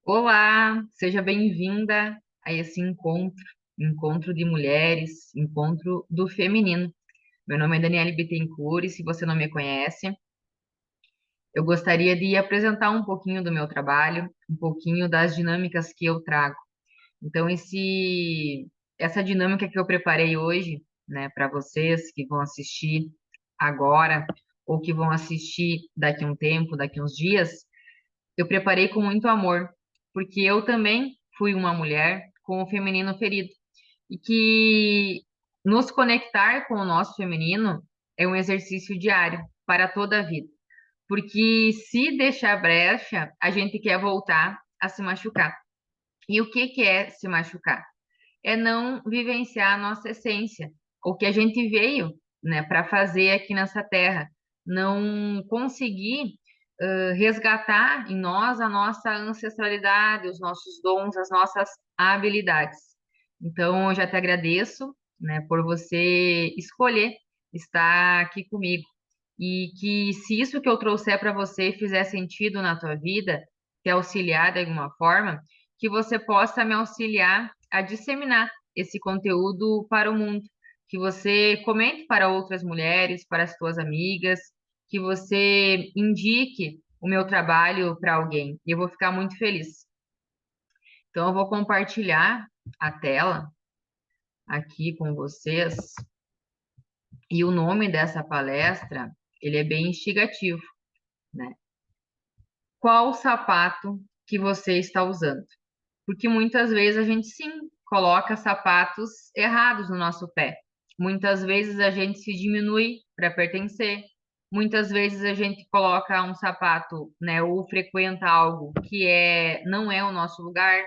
Olá, seja bem-vinda a esse encontro de mulheres, encontro do feminino. Meu nome é Daniele Bittencourt e se você não me conhece, eu gostaria de apresentar um pouquinho do meu trabalho, um pouquinho das dinâmicas que eu trago. Então, essa dinâmica que eu preparei hoje, né, para vocês que vão assistir agora ou que vão assistir daqui a um tempo, daqui a uns dias, eu preparei com muito amor, porque eu também fui uma mulher com o feminino ferido. E que nos conectar com o nosso feminino é um exercício diário para toda a vida. Porque se deixar brecha, a gente quer voltar a se machucar. E o que que é se machucar? É não vivenciar a nossa essência, o que a gente veio, né, para fazer aqui nessa terra, não conseguir resgatar em nós a nossa ancestralidade, os nossos dons, as nossas habilidades. Então, eu já te agradeço, né, por você escolher estar aqui comigo e que se isso que eu trouxer para você fizer sentido na tua vida, te auxiliar de alguma forma, que você possa me auxiliar a disseminar esse conteúdo para o mundo, que você comente para outras mulheres, para as tuas amigas, que você indique o meu trabalho para alguém. E eu vou ficar muito feliz. Então, eu vou compartilhar a tela aqui com vocês. E o nome dessa palestra, ele é bem instigativo, né? Qual sapato que você está usando? Porque muitas vezes a gente sim coloca sapatos errados no nosso pé. Muitas vezes a gente se diminui para pertencer. Muitas vezes a gente coloca um sapato, né, ou frequenta algo que não é o nosso lugar,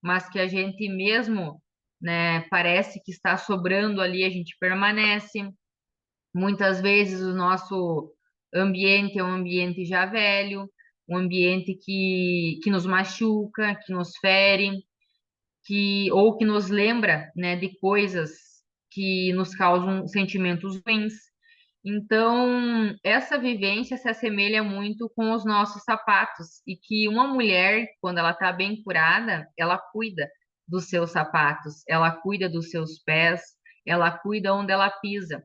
mas que a gente mesmo, né, parece que está sobrando ali, a gente permanece. Muitas vezes o nosso ambiente é um ambiente já velho, um ambiente que nos machuca, que nos fere, ou que nos lembra, né, de coisas que nos causam sentimentos ruins. Então, essa vivência se assemelha muito com os nossos sapatos e que uma mulher, quando ela está bem curada, ela cuida dos seus sapatos, ela cuida dos seus pés, ela cuida onde ela pisa,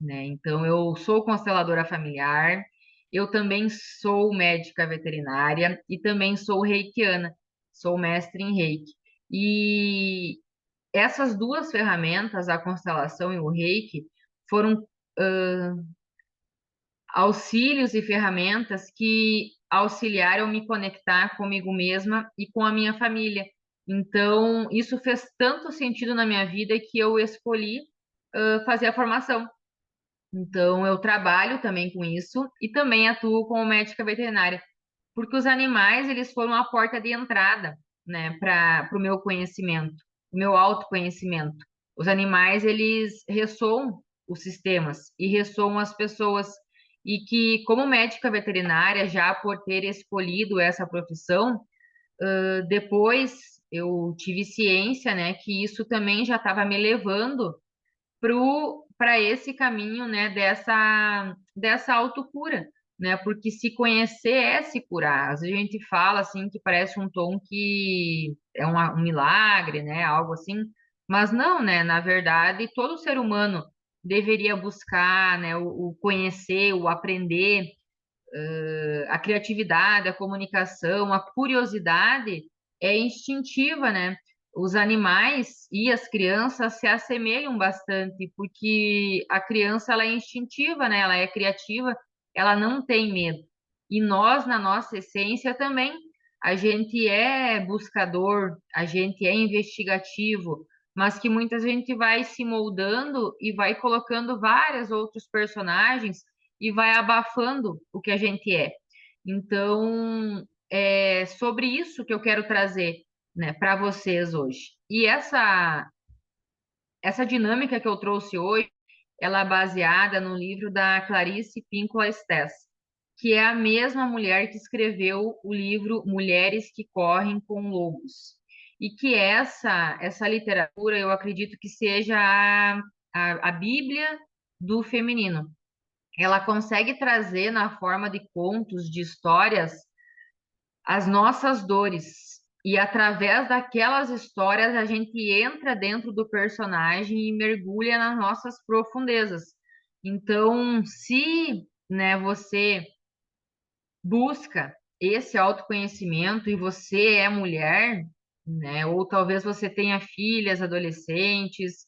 né? Então, eu sou consteladora familiar, eu também sou médica veterinária e também sou reikiana, sou mestre em reiki. E essas duas ferramentas, a constelação e o reiki, foram auxílios e ferramentas que auxiliaram me conectar comigo mesma e com a minha família. Então, isso fez tanto sentido na minha vida que eu escolhi fazer a formação. Então, eu trabalho também com isso e também atuo como médica veterinária, porque os animais, eles foram a porta de entrada, né, para o meu conhecimento, o meu autoconhecimento. Os animais, eles ressoam os sistemas e ressoam as pessoas. E que, como médica veterinária, já por ter escolhido essa profissão, depois eu tive ciência, né, que isso também já estava me levando para esse caminho, né, dessa autocura, né? Porque se conhecer é se curar. Às vezes a gente fala assim que parece um tom que é um milagre, né? Algo assim, mas não, né? Na verdade, todo ser humano deveria buscar, né, o conhecer, o aprender, a criatividade, a comunicação, a curiosidade é instintiva, né? Os animais e as crianças se assemelham bastante, porque a criança ela é instintiva, né? Ela é criativa, ela não tem medo. E nós, na nossa essência também, a gente é buscador, a gente é investigativo, mas que muita gente vai se moldando e vai colocando vários outros personagens e vai abafando o que a gente é. Então, é sobre isso que eu quero trazer, né, para vocês hoje. E essa dinâmica que eu trouxe hoje, ela é baseada no livro da Clarice Pinkola Estés, que é a mesma mulher que escreveu o livro Mulheres que Correm com Lobos. E que essa literatura, eu acredito que seja a Bíblia do feminino. Ela consegue trazer na forma de contos, de histórias, as nossas dores, E através daquelas histórias a gente entra dentro do personagem e mergulha nas nossas profundezas. Então, se, né, você busca esse autoconhecimento e você é mulher, né, ou talvez você tenha filhas, adolescentes,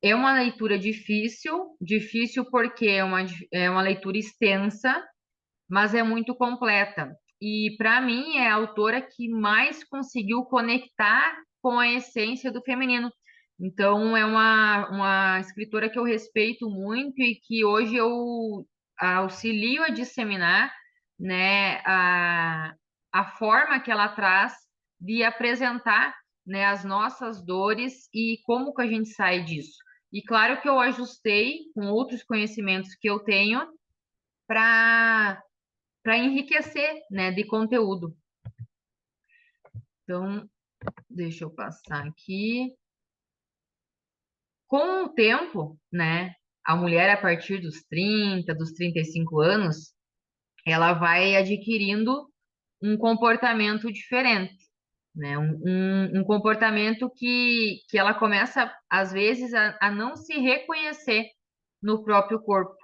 é uma leitura difícil, difícil porque é uma leitura extensa, mas é muito completa. E para mim é a autora que mais conseguiu conectar com a essência do feminino. Então é uma escritora que eu respeito muito e que hoje eu auxilio a disseminar, né, a forma que ela traz de apresentar, né, as nossas dores e como que a gente sai disso. E claro que eu ajustei com outros conhecimentos que eu tenho para enriquecer, né, de conteúdo. Então, deixa eu passar aqui. Com o tempo, né, a mulher a partir dos 30, dos 35 anos, ela vai adquirindo um comportamento diferente, né? Um comportamento que ela começa, às vezes, a não se reconhecer no próprio corpo.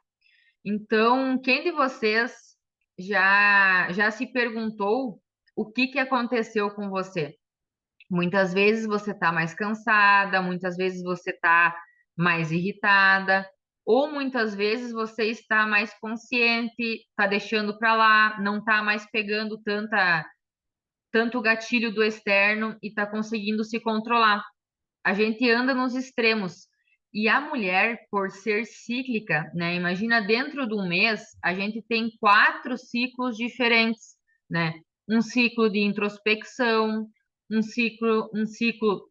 Então, quem de vocês já se perguntou o que que aconteceu com você? Muitas vezes você está mais cansada, muitas vezes você está mais irritada, ou muitas vezes você está mais consciente, está deixando para lá, não está mais pegando tanto gatilho do externo e está conseguindo se controlar. A gente anda nos extremos. E a mulher, por ser cíclica, né? Imagina dentro de um mês, a gente tem 4 ciclos diferentes, né? Um ciclo de introspecção, um ciclo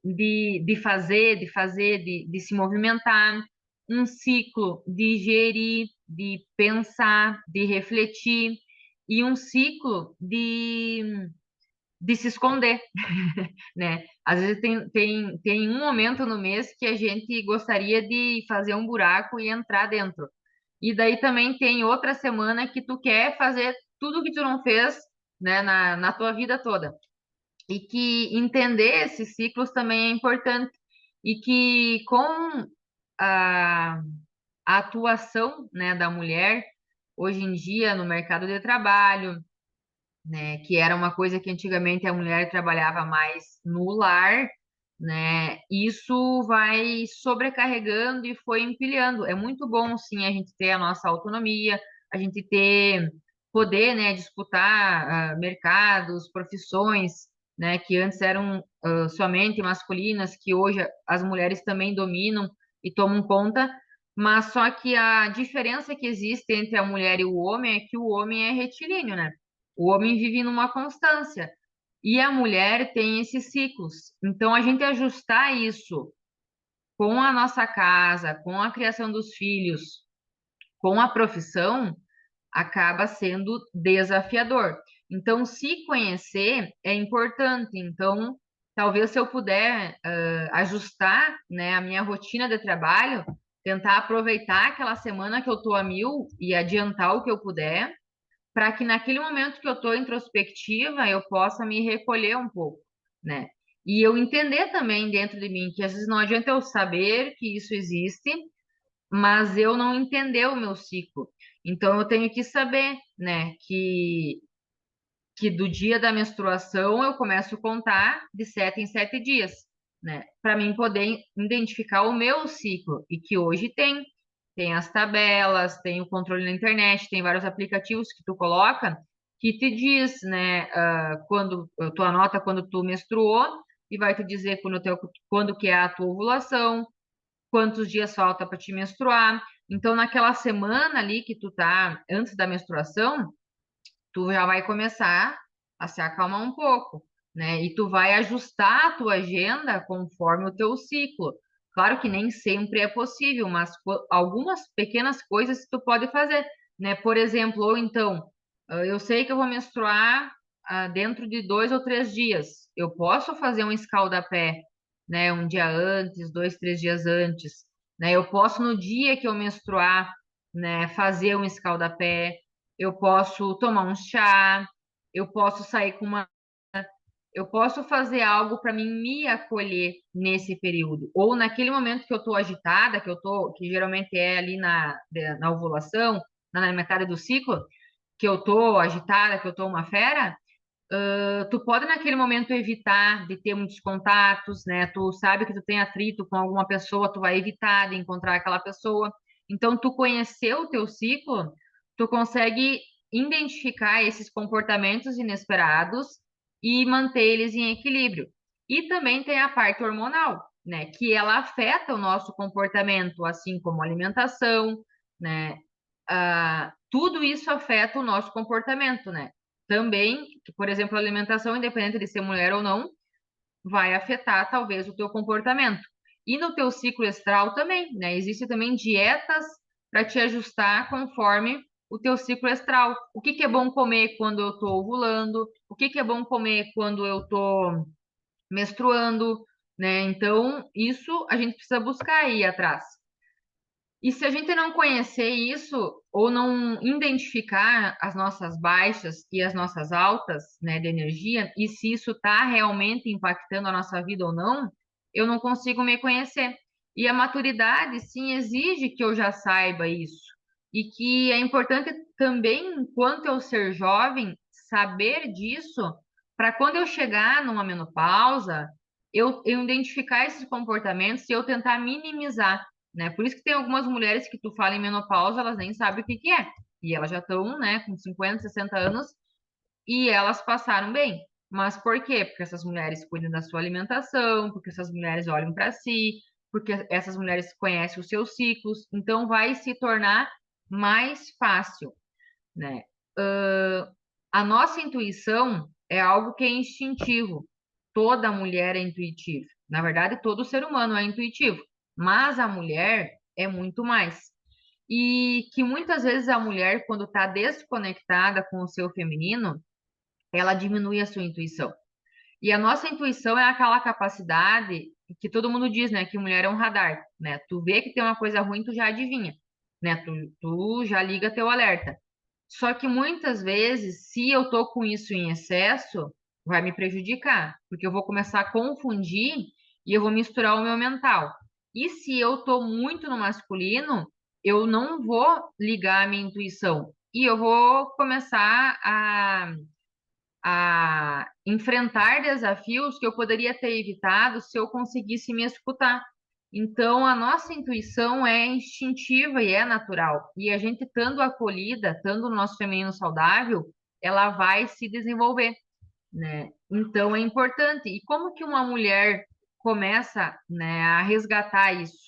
de se movimentar, um ciclo de gerir, de pensar, de refletir, e um ciclo de se esconder, né? Às vezes tem um momento no mês que a gente gostaria de fazer um buraco e entrar dentro. E daí também tem outra semana que tu quer fazer tudo que tu não fez, né, na tua vida toda. E que entender esses ciclos também é importante. E que com a, a atuação, né, da mulher, hoje em dia, no mercado de trabalho, né, que era uma coisa que antigamente a mulher trabalhava mais no lar, né? Isso vai sobrecarregando e foi empilhando. É muito bom, sim, a gente ter a nossa autonomia, a gente ter poder, né, disputar mercados, profissões, né, que antes eram somente masculinas, que hoje as mulheres também dominam e tomam conta. Mas só que a diferença que existe entre a mulher e o homem é que o homem é retilíneo, né? O homem vive numa constância e a mulher tem esses ciclos. Então, a gente ajustar isso com a nossa casa, com a criação dos filhos, com a profissão, acaba sendo desafiador. Então, se conhecer é importante. Então, talvez se eu puder ajustar, né, a minha rotina de trabalho, tentar aproveitar aquela semana que eu estou a mil e adiantar o que eu puder para que naquele momento que eu estou introspectiva, eu possa me recolher um pouco, né? E eu entender também dentro de mim que às vezes não adianta eu saber que isso existe, mas eu não entender o meu ciclo. Então eu tenho que saber, né, que do dia da menstruação eu começo a contar de 7 em 7 dias, né? Para mim poder identificar o meu ciclo e que hoje tem as tabelas, tem o controle na internet, tem vários aplicativos que tu coloca que te diz, né, quando tu anota quando tu menstruou e vai te dizer quando que é a tua ovulação, quantos dias falta para te menstruar. Então, naquela semana ali que tu tá antes da menstruação, tu já vai começar a se acalmar um pouco, né? E tu vai ajustar a tua agenda conforme o teu ciclo. Claro que nem sempre é possível, mas algumas pequenas coisas tu pode fazer, né? Por exemplo, ou então, eu sei que eu vou menstruar dentro de 2 ou 3 dias. Eu posso fazer um escaldapé, né? Um dia antes, 2, 3 dias antes, né? Eu posso no dia que eu menstruar, né? Fazer um escaldapé, eu posso tomar um chá, eu posso sair com uma. eu posso fazer algo para mim me acolher nesse período. Ou naquele momento que eu estou agitada, que geralmente é ali na ovulação, na metade do ciclo, que eu estou agitada, que eu estou uma fera, tu pode naquele momento evitar de ter muitos contatos, né? Tu sabe que tu tem atrito com alguma pessoa, tu vai evitar de encontrar aquela pessoa. Então, tu conhecer o teu ciclo, tu consegue identificar esses comportamentos inesperados e manter eles em equilíbrio. E também tem a parte hormonal, né? Que ela afeta o nosso comportamento, assim como a alimentação, né? Tudo isso afeta o nosso comportamento, né? Também, por exemplo, a alimentação, independente de ser mulher ou não, vai afetar talvez o teu comportamento. E no teu ciclo estral também, né? Existem também dietas para te ajustar conforme o teu ciclo estral. O que que é bom comer quando eu estou ovulando? O que que é bom comer quando eu estou menstruando, né? Então, isso a gente precisa buscar aí atrás. E se a gente não conhecer isso ou não identificar as nossas baixas e as nossas altas, né, de energia, e se isso está realmente impactando a nossa vida ou não, eu não consigo me conhecer. E a maturidade, sim, exige que eu já saiba isso. E que é importante também, enquanto eu ser jovem, saber disso, para quando eu chegar numa menopausa, eu identificar esses comportamentos e eu tentar minimizar, né? Por isso que tem algumas mulheres que tu fala em menopausa, elas nem sabem o que que é. E elas já estão, né, com 50, 60 anos e elas passaram bem. Mas por quê? Porque essas mulheres cuidam da sua alimentação, porque essas mulheres olham para si, porque essas mulheres conhecem os seus ciclos, então vai se tornar mais fácil, né? A nossa intuição é algo que é instintivo. Toda mulher é intuitiva. Na verdade, todo ser humano é intuitivo, mas a mulher é muito mais. E que muitas vezes a mulher, quando está desconectada com o seu feminino, ela diminui a sua intuição. E a nossa intuição é aquela capacidade que todo mundo diz, né? Que mulher é um radar, né? Tu vê que tem uma coisa ruim, tu já adivinha, né? Tu já liga teu alerta. Só que muitas vezes, se eu tô com isso em excesso, vai me prejudicar, porque eu vou começar a confundir e eu vou misturar o meu mental. E se eu tô muito no masculino, eu não vou ligar a minha intuição e eu vou começar a enfrentar desafios que eu poderia ter evitado se eu conseguisse me escutar. Então, a nossa intuição é instintiva e é natural. E a gente, estando acolhida, estando no nosso feminino saudável, ela vai se desenvolver, né? Então, é importante. E como que uma mulher começa, né, a resgatar isso?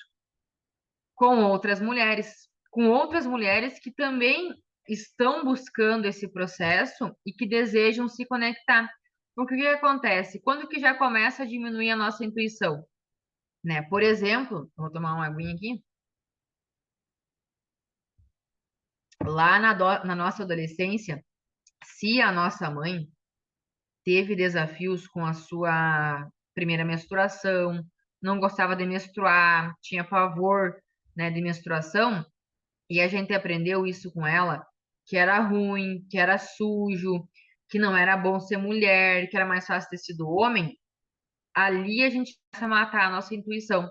Com outras mulheres que também estão buscando esse processo e que desejam se conectar. Porque o que acontece? Quando que já começa a diminuir a nossa intuição, né? Por exemplo, vou tomar uma aguinha aqui. Lá na nossa adolescência, se a nossa mãe teve desafios com a sua primeira menstruação, não gostava de menstruar, tinha pavor, né, de menstruação, e a gente aprendeu isso com ela, que era ruim, que era sujo, que não era bom ser mulher, que era mais fácil ter sido homem. Ali a gente começa a matar a nossa intuição.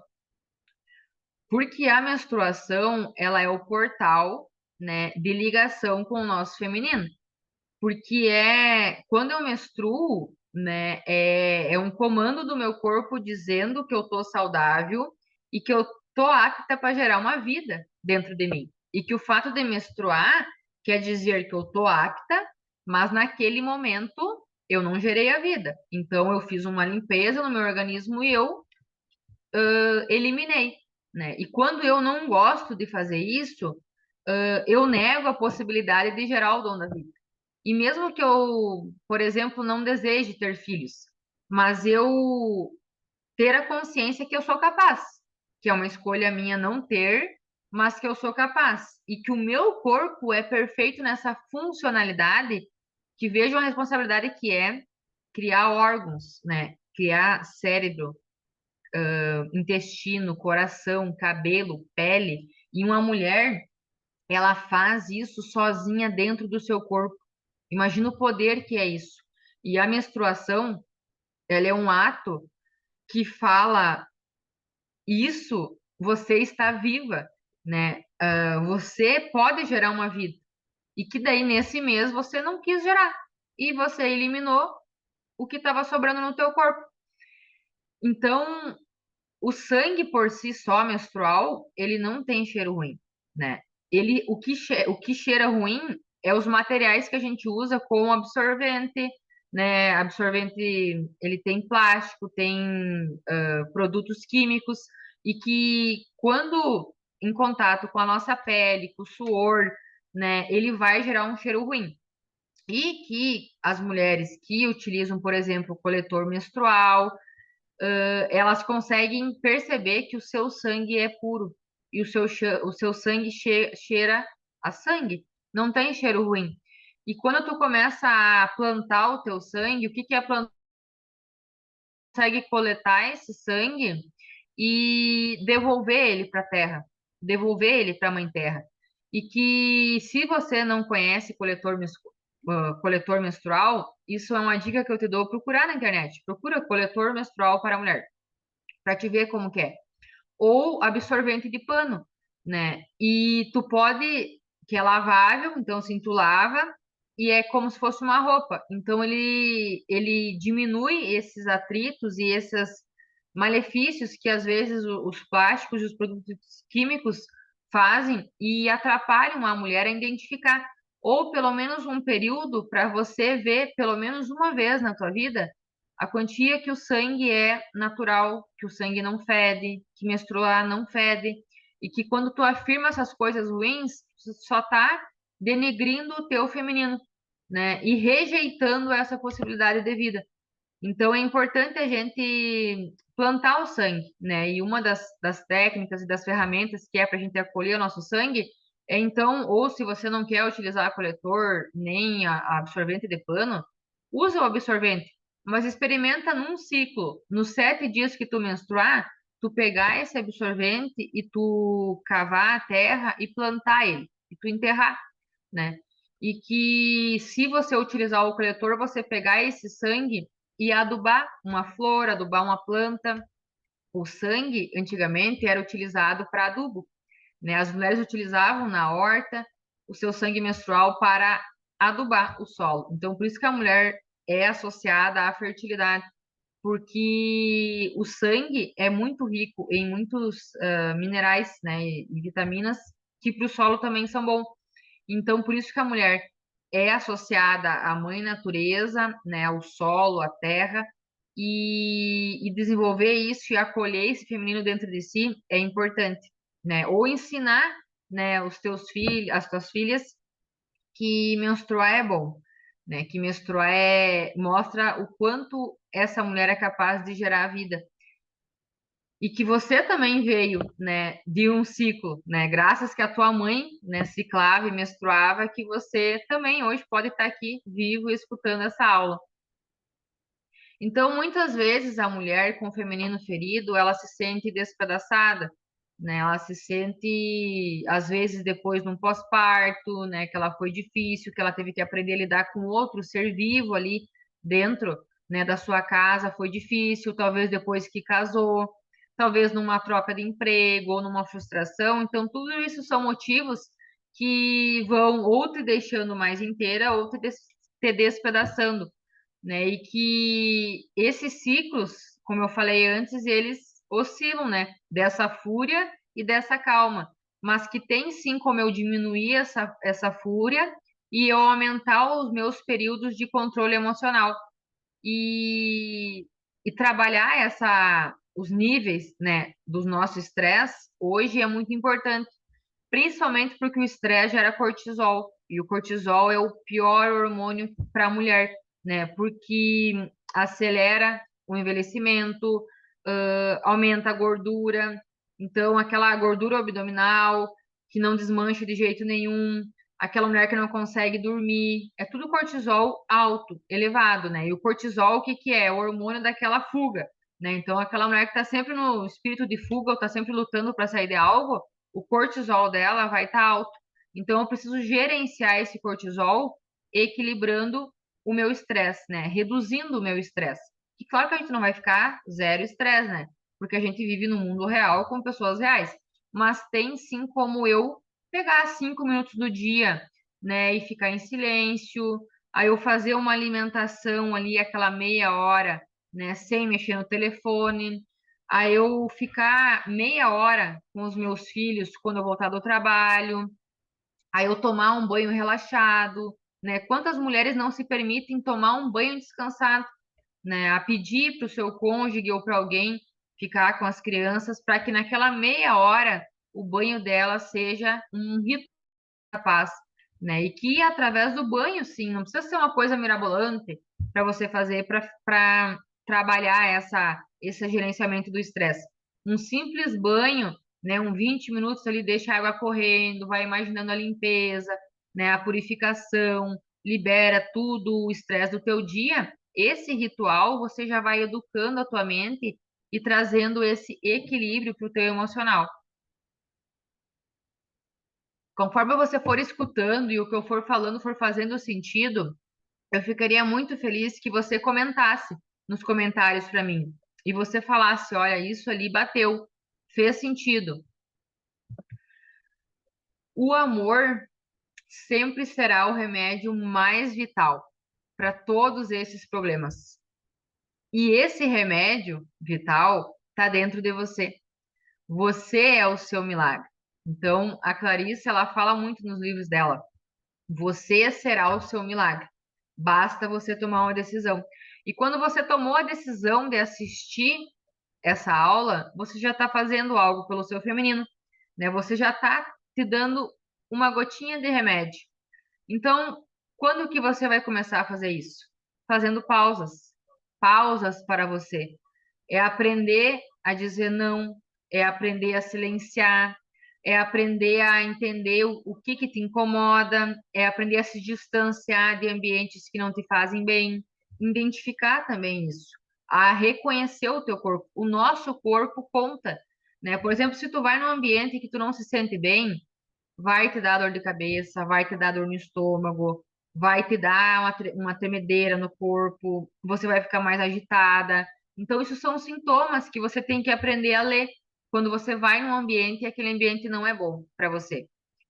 Porque a menstruação, ela é o portal, né, de ligação com o nosso feminino. Porque quando eu menstruo, né, é um comando do meu corpo dizendo que eu tô saudável e que eu tô apta para gerar uma vida dentro de mim. E que o fato de menstruar quer dizer que eu tô apta, mas naquele momento eu não gerei a vida. Então eu fiz uma limpeza no meu organismo e eu eliminei, né? E quando eu não gosto de fazer isso, eu nego a possibilidade de gerar o dom da vida. E mesmo que eu, por exemplo, não deseje ter filhos, mas eu ter a consciência que eu sou capaz, que é uma escolha minha não ter, mas que eu sou capaz, e que o meu corpo é perfeito nessa funcionalidade, que vejo a responsabilidade que é criar órgãos, né? Criar cérebro, intestino, coração, cabelo, pele, e uma mulher, ela faz isso sozinha dentro do seu corpo. Imagina o poder que é isso. E a menstruação, ela é um ato que fala isso, você está viva, né? Você pode gerar uma vida. E que daí, nesse mês, você não quis gerar. E você eliminou o que estava sobrando no teu corpo. Então, o sangue por si só, menstrual, ele não tem cheiro ruim, né? O que cheira ruim é os materiais que a gente usa como absorvente, né? Absorvente, ele tem plástico, tem produtos químicos, e que quando em contato com a nossa pele, com o suor, né, ele vai gerar um cheiro ruim. E que as mulheres que utilizam, por exemplo, o coletor menstrual, elas conseguem perceber que o seu sangue é puro e o seu sangue cheira a sangue, não tem cheiro ruim. E quando tu começa a plantar o teu sangue, o que que é plantar? Consegue coletar esse sangue e devolver ele para a terra, devolver ele para a mãe terra. E que se você não conhece coletor menstrual, isso é uma dica que eu te dou, procurar na internet. Procura coletor menstrual para mulher, para te ver como que é. Ou absorvente de pano, né? E tu pode, que é lavável, então assim, tu lava e é como se fosse uma roupa. Então ele diminui esses atritos e esses malefícios que às vezes os plásticos e os produtos químicos fazem e atrapalham a mulher a identificar. Ou pelo menos um período para você ver pelo menos uma vez na tua vida a quantia que o sangue é natural, que o sangue não fede, que menstruar não fede, e que quando tu afirma essas coisas ruins, tu só tá denegrindo o teu feminino, né? E rejeitando essa possibilidade de vida. Então é importante a gente plantar o sangue, né? E uma das técnicas e das ferramentas que é para a gente acolher o nosso sangue é então, ou se você não quer utilizar coletor nem a absorvente de pano, usa o absorvente, mas experimenta num ciclo. Nos 7 dias que tu menstruar, tu pegar esse absorvente e tu cavar a terra e plantar ele, e tu enterrar, né? E que se você utilizar o coletor, você pegar esse sangue e adubar uma flor, adubar uma planta. O sangue, antigamente, era utilizado para adubo, né? As mulheres utilizavam na horta o seu sangue menstrual para adubar o solo. Então, por isso que a mulher é associada à fertilidade, porque o sangue é muito rico em muitos minerais, né, e vitaminas que para o solo também são bons. Então, por isso que a mulher é associada à mãe natureza, né, ao solo, à terra, e desenvolver isso e acolher esse feminino dentro de si é importante, né? Ou ensinar, né, os teus filhos, as tuas filhas que menstruar é bom, né? Que menstruar mostra o quanto essa mulher é capaz de gerar vida e que você também veio, né, de um ciclo, né, graças que a tua mãe, né, ciclava e menstruava, que você também hoje pode estar aqui vivo escutando essa aula. Então, muitas vezes a mulher com o feminino ferido, ela se sente despedaçada, né? Ela se sente, às vezes, depois num pós-parto, né? Que ela foi difícil, que ela teve que aprender a lidar com outro ser vivo ali dentro, né, da sua casa, foi difícil, talvez depois que casou, talvez numa troca de emprego ou numa frustração. Então, tudo isso são motivos que vão ou te deixando mais inteira ou te despedaçando, né? E que esses ciclos, como eu falei antes, eles oscilam, né? Dessa fúria e dessa calma, mas que tem sim como eu diminuir essa fúria e eu aumentar os meus períodos de controle emocional e, e trabalhar os níveis, né, dos nossos estresse hoje é muito importante, principalmente porque o estresse gera cortisol, e o cortisol é o pior hormônio para a mulher, né? Porque acelera o envelhecimento, aumenta a gordura, então aquela gordura abdominal que não desmancha de jeito nenhum, aquela mulher que não consegue dormir, é tudo cortisol alto, elevado, né? E o cortisol, o que que é? É o hormônio daquela fuga, né? Então aquela mulher que está sempre no espírito de fuga, ou está sempre lutando para sair de algo, o cortisol dela vai estar alto. Então, eu preciso gerenciar esse cortisol, equilibrando o meu estresse, né? Reduzindo o meu estresse. E claro que a gente não vai ficar zero estresse, né? Porque a gente vive no mundo real com pessoas reais. Mas tem sim como eu pegar 5 minutos do dia, né, e ficar em silêncio, aí eu fazer uma alimentação ali, aquela meia hora, né, sem mexer no telefone, aí eu ficar meia hora com os meus filhos quando eu voltar do trabalho, aí eu tomar um banho relaxado, né? Quantas mulheres não se permitem tomar um banho descansado, né? A pedir para o seu cônjuge ou para alguém ficar com as crianças para que naquela meia hora o banho dela seja um ritual da paz, né? E que através do banho, sim, não precisa ser uma coisa mirabolante para você fazer para trabalhar esse gerenciamento do estresse. Um simples banho, né? 20 minutos ali, deixa a água correndo, vai imaginando a limpeza, né? A purificação, libera tudo o estresse do teu dia. Esse ritual você já vai educando a tua mente e trazendo esse equilíbrio para o teu emocional. Conforme você for escutando e o que eu for falando for fazendo sentido, eu ficaria muito feliz que você comentasse nos comentários para mim e você falasse: olha, isso ali bateu, fez sentido. O amor sempre será o remédio mais vital para todos esses problemas. E esse remédio vital está dentro de você. Você é o seu milagre. Então, a Clarice, ela fala muito nos livros dela. Você será o seu milagre. Basta você tomar uma decisão. E quando você tomou a decisão de assistir essa aula, você já está fazendo algo pelo seu feminino, né? Você já está te dando uma gotinha de remédio. Então, quando que você vai começar a fazer isso? Fazendo pausas. Pausas para você. É aprender a dizer não, é aprender a silenciar, é aprender a entender o que que te incomoda, é aprender a se distanciar de ambientes que não te fazem bem, identificar também isso, a reconhecer o teu corpo. O nosso corpo conta, né? Por exemplo, se tu vai num ambiente que tu não se sente bem, vai te dar dor de cabeça, vai te dar dor no estômago, vai te dar uma tremedeira no corpo, você vai ficar mais agitada. Então, isso são sintomas que você tem que aprender a ler quando você vai num ambiente e aquele ambiente não é bom para você.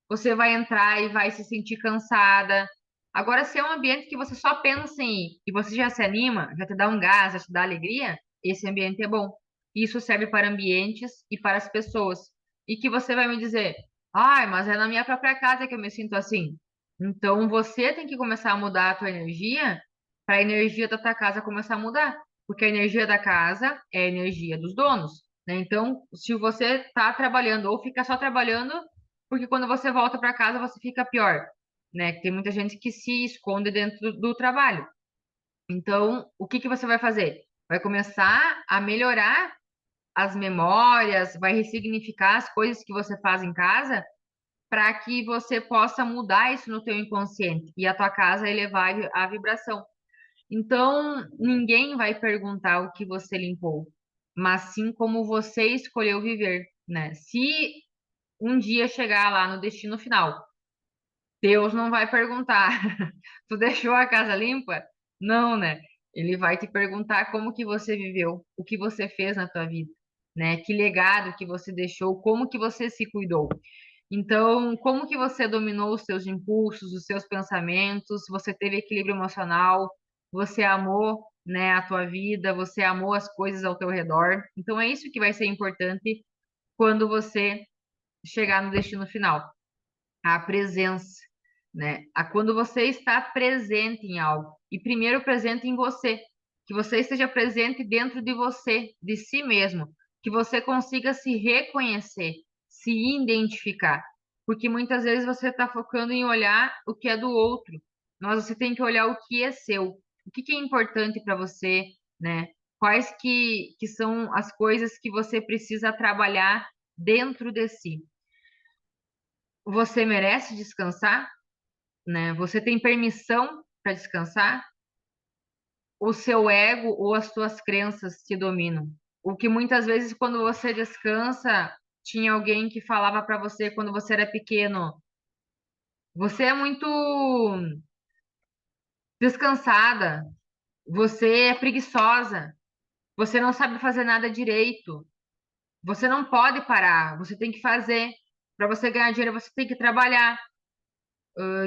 Você vai entrar e vai se sentir cansada. Agora, se é um ambiente que você só pensa em ir e você já se anima, já te dá um gás, já te dá alegria, esse ambiente é bom. Isso serve para ambientes e para as pessoas. E que você vai me dizer, ai, mas é na minha própria casa que eu me sinto assim. Então você tem que começar a mudar a tua energia para a energia da tua casa começar a mudar. Porque a energia da casa é a energia dos donos, né? Então, se você está trabalhando ou fica só trabalhando, porque quando você volta para casa você fica pior, né? Tem muita gente que se esconde dentro do trabalho. Então, o que que você vai fazer? Vai começar a melhorar as memórias, vai ressignificar as coisas que você faz em casa para que você possa mudar isso no teu inconsciente e a tua casa elevar a vibração. Então, ninguém vai perguntar o que você limpou, mas sim como você escolheu viver, né? Se um dia chegar lá no destino final, Deus não vai perguntar, tu deixou a casa limpa? Não, né? Ele vai te perguntar como que você viveu, o que você fez na tua vida, né? Que legado que você deixou, como que você se cuidou. Então, como que você dominou os seus impulsos, os seus pensamentos? Você teve equilíbrio emocional? Você amou, né, a tua vida? Você amou as coisas ao teu redor? Então, é isso que vai ser importante quando você chegar no destino final, a presença, né? A quando você está presente em algo e primeiro presente em você, que você esteja presente dentro de você, de si mesmo, que você consiga se reconhecer, se identificar, porque muitas vezes você está focando em olhar o que é do outro, mas você tem que olhar o que é seu, o que que é importante para você, né? Quais que são as coisas que você precisa trabalhar dentro de si. Você merece descansar, né? Você tem permissão para descansar? O seu ego ou as suas crenças te dominam? O que muitas vezes, quando você descansa, tinha alguém que falava para você quando você era pequeno: você é muito descansada, você é preguiçosa. Você não sabe fazer nada direito. Você não pode parar. Você tem que fazer. Para você ganhar dinheiro, você tem que trabalhar.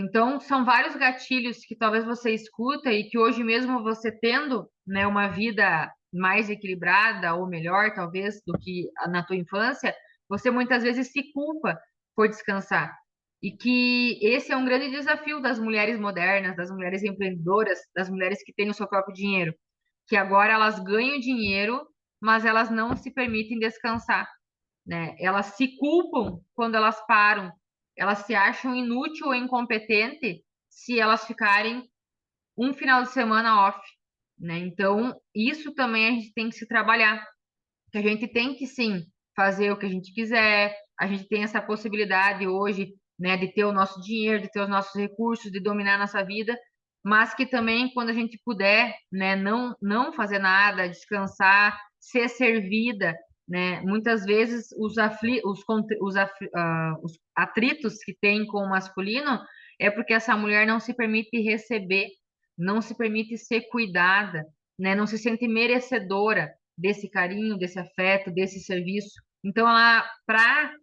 Então, são vários gatilhos que talvez você escuta e que hoje mesmo você tendo, né, uma vida mais equilibrada ou melhor, talvez, do que na tua infância, você muitas vezes se culpa por descansar. E que esse é um grande desafio das mulheres modernas, das mulheres empreendedoras, das mulheres que têm o seu próprio dinheiro, que agora elas ganham dinheiro, mas elas não se permitem descansar, né? Elas se culpam quando elas param, elas se acham inútil ou incompetente se elas ficarem um final de semana off, né? Então, isso também a gente tem que se trabalhar, que a gente tem que sim fazer o que a gente quiser, a gente tem essa possibilidade hoje, né, de ter o nosso dinheiro, de ter os nossos recursos, de dominar a nossa vida, mas que também quando a gente puder, né, não fazer nada, descansar, ser servida, né, muitas vezes os atritos que tem com o masculino é porque essa mulher não se permite receber, não se permite ser cuidada, né, não se sente merecedora desse carinho, desse afeto, desse serviço. Então, ela, para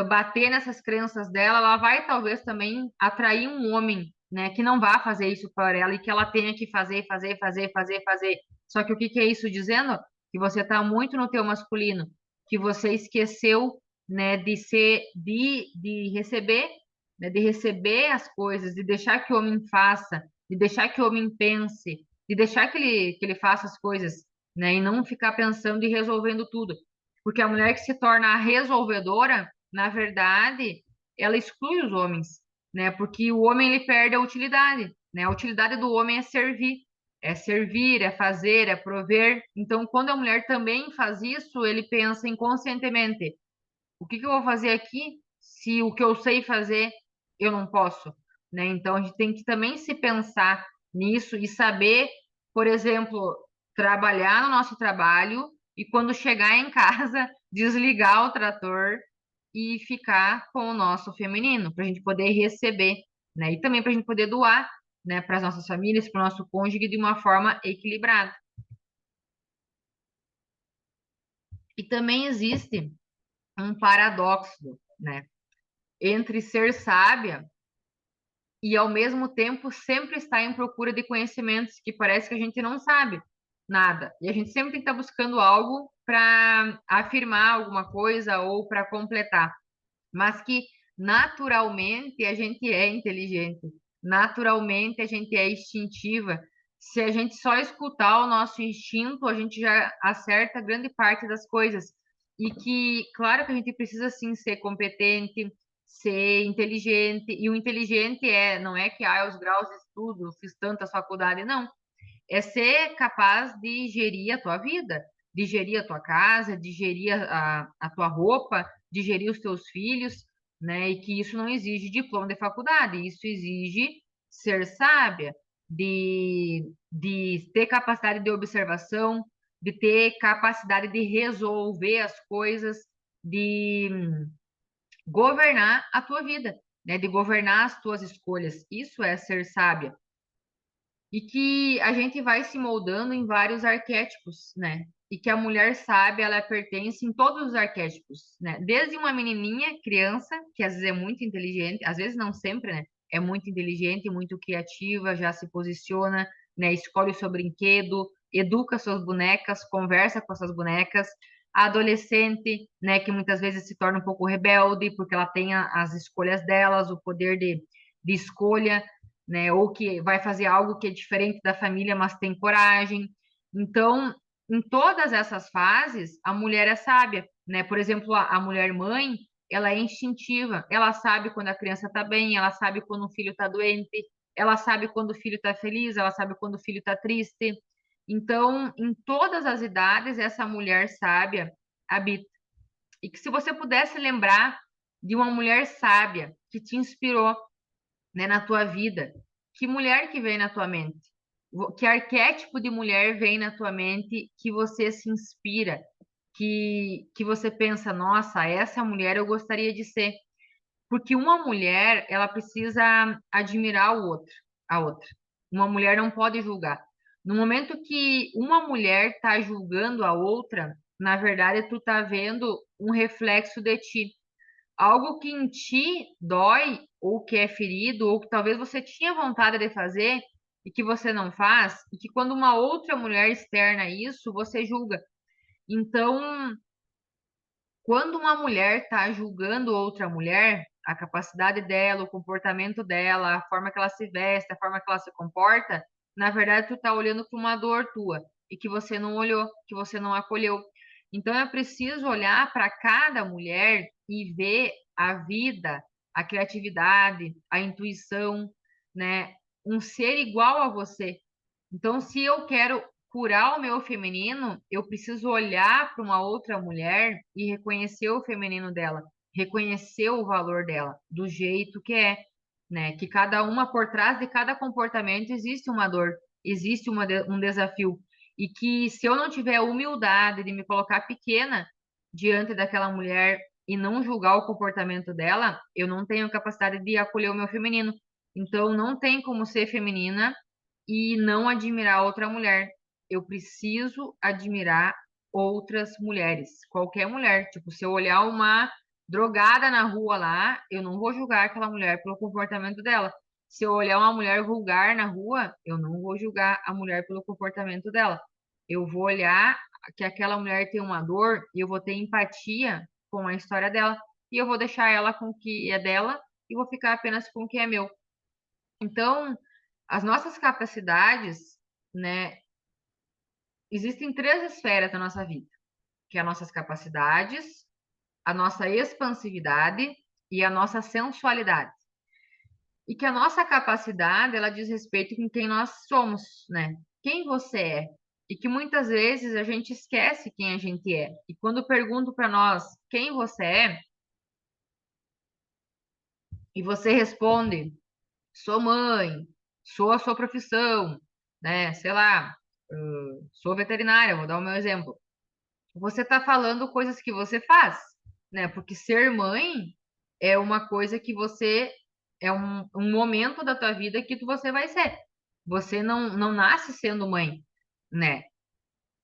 bater nessas crenças dela, ela vai talvez também atrair um homem, né, que não vá fazer isso para ela e que ela tenha que fazer, fazer, fazer, fazer, fazer. Só que o que que é isso dizendo? Que você está muito no teu masculino, que você esqueceu, né, de receber, né, de receber as coisas, de deixar que o homem faça, de deixar que o homem pense, de deixar que ele faça as coisas, né, e não ficar pensando e resolvendo tudo. Porque a mulher que se torna a resolvedora, na verdade, ela exclui os homens, né? Porque o homem ele perde a utilidade, né? A utilidade do homem é servir, é fazer, é prover. Então, quando a mulher também faz isso, ele pensa inconscientemente: o que que eu vou fazer aqui se o que eu sei fazer eu não posso, né? Então, a gente tem que também se pensar nisso e saber, por exemplo, trabalhar no nosso trabalho e quando chegar em casa, desligar o trator e ficar com o nosso feminino, para a gente poder receber, né? E também para a gente poder doar, né, para as nossas famílias, para o nosso cônjuge de uma forma equilibrada. E também existe um paradoxo, né, entre ser sábia e ao mesmo tempo sempre estar em procura de conhecimentos que parece que a gente não sabe nada. E a gente sempre tem que estar buscando algo para afirmar alguma coisa ou para completar, mas que naturalmente a gente é inteligente, naturalmente a gente é instintiva. Se a gente só escutar o nosso instinto, a gente já acerta grande parte das coisas. E que, claro que a gente precisa sim ser competente, ser inteligente, e o inteligente não é que os graus de estudo, fiz tanta faculdade, não. É ser capaz de gerir a tua vida, de gerir a tua casa, de gerir a tua roupa, de gerir os teus filhos, né? E que isso não exige diploma de faculdade, isso exige ser sábia, de ter capacidade de observação, de ter capacidade de resolver as coisas, de governar a tua vida, né? De governar as tuas escolhas. Isso é ser sábia e que a gente vai se moldando em vários arquétipos, né? E que a mulher sábia, ela pertence em todos os arquétipos, né? Desde uma menininha, criança, que às vezes é muito inteligente, às vezes não sempre, né? É muito inteligente, muito criativa, já se posiciona, né? Escolhe o seu brinquedo, educa suas bonecas, conversa com essas bonecas. A adolescente, né? Que muitas vezes se torna um pouco rebelde, porque ela tem as escolhas delas, o poder de escolha, né? Ou que vai fazer algo que é diferente da família, mas tem coragem. Então, em todas essas fases, a mulher é sábia, né? Por exemplo, a mulher mãe, ela é instintiva, ela sabe quando a criança está bem, ela sabe quando o filho está doente, ela sabe quando o filho está feliz, ela sabe quando o filho está triste. Então, em todas as idades, essa mulher sábia habita. E que se você pudesse lembrar de uma mulher sábia que te inspirou, né, na tua vida, que mulher que vem na tua mente? Que arquétipo de mulher vem na tua mente que você se inspira, que você pensa, nossa, essa mulher eu gostaria de ser? Porque uma mulher, ela precisa admirar o outro, a outra. Uma mulher não pode julgar. No momento que uma mulher tá julgando a outra, na verdade tu tá vendo um reflexo de ti. Algo que em ti dói, ou que é ferido, ou que talvez você tinha vontade de fazer e que você não faz, e que quando uma outra mulher externa isso, você julga. Então, quando uma mulher está julgando outra mulher, a capacidade dela, o comportamento dela, a forma que ela se veste, a forma que ela se comporta, na verdade tu está olhando para uma dor tua e que você não olhou, que você não acolheu. Então é preciso olhar para cada mulher e ver a vida, a criatividade, a intuição, né? Um ser igual a você. Então, se eu quero curar o meu feminino, eu preciso olhar para uma outra mulher e reconhecer o feminino dela, reconhecer o valor dela, do jeito que é, né? Que cada uma por trás de cada comportamento existe uma dor, existe um desafio. E que se eu não tiver a humildade de me colocar pequena diante daquela mulher e não julgar o comportamento dela, eu não tenho capacidade de acolher o meu feminino. Então, não tem como ser feminina e não admirar outra mulher. Eu preciso admirar outras mulheres, qualquer mulher. Tipo, se eu olhar uma drogada na rua lá, eu não vou julgar aquela mulher pelo comportamento dela. Se eu olhar uma mulher vulgar na rua, eu não vou julgar a mulher pelo comportamento dela. Eu vou olhar que aquela mulher tem uma dor e eu vou ter empatia com a história dela e eu vou deixar ela com o que é dela e vou ficar apenas com o que é meu. Então, as nossas capacidades, né, existem três esferas da nossa vida, que é as nossas capacidades, a nossa expansividade e a nossa sensualidade. E que a nossa capacidade, ela diz respeito com quem nós somos, né? Quem você é. E que muitas vezes a gente esquece quem a gente é. E quando pergunto para nós quem você é, e você responde, sou mãe, sou a sua profissão, né? Sei lá, sou veterinária, vou dar o meu exemplo. Você está falando coisas que você faz, né? Porque ser mãe é uma coisa que você é um momento da tua vida que você vai ser. Você não nasce sendo mãe, né?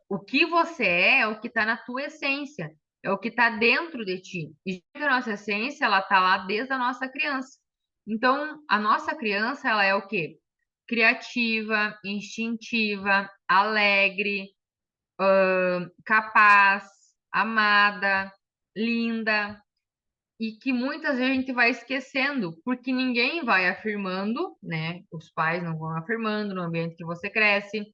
O que você é o que está na tua essência, é o que está dentro de ti. E a nossa essência, ela está lá desde a nossa criança. Então, a nossa criança, ela é o quê? Criativa, instintiva, alegre, capaz, amada, linda, e que muitas vezes a gente vai esquecendo, porque ninguém vai afirmando, né? Os pais não vão afirmando no ambiente que você cresce,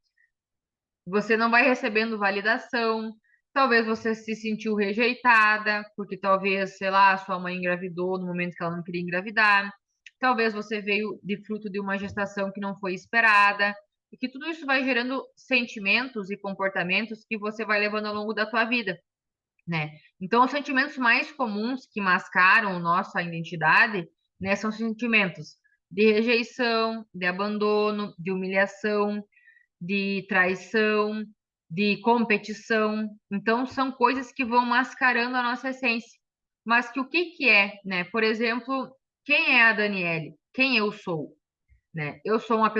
você não vai recebendo validação, talvez você se sentiu rejeitada, porque talvez, sei lá, sua mãe engravidou no momento que ela não queria engravidar, talvez você veio de fruto de uma gestação que não foi esperada, e que tudo isso vai gerando sentimentos e comportamentos que você vai levando ao longo da tua vida, né? Então, os sentimentos mais comuns que mascaram nossa identidade, né, são sentimentos de rejeição, de abandono, de humilhação, de traição, de competição. Então, são coisas que vão mascarando a nossa essência. Mas que o que que é, né? Por exemplo, quem é a Daniele? Quem eu sou, né? Eu sou uma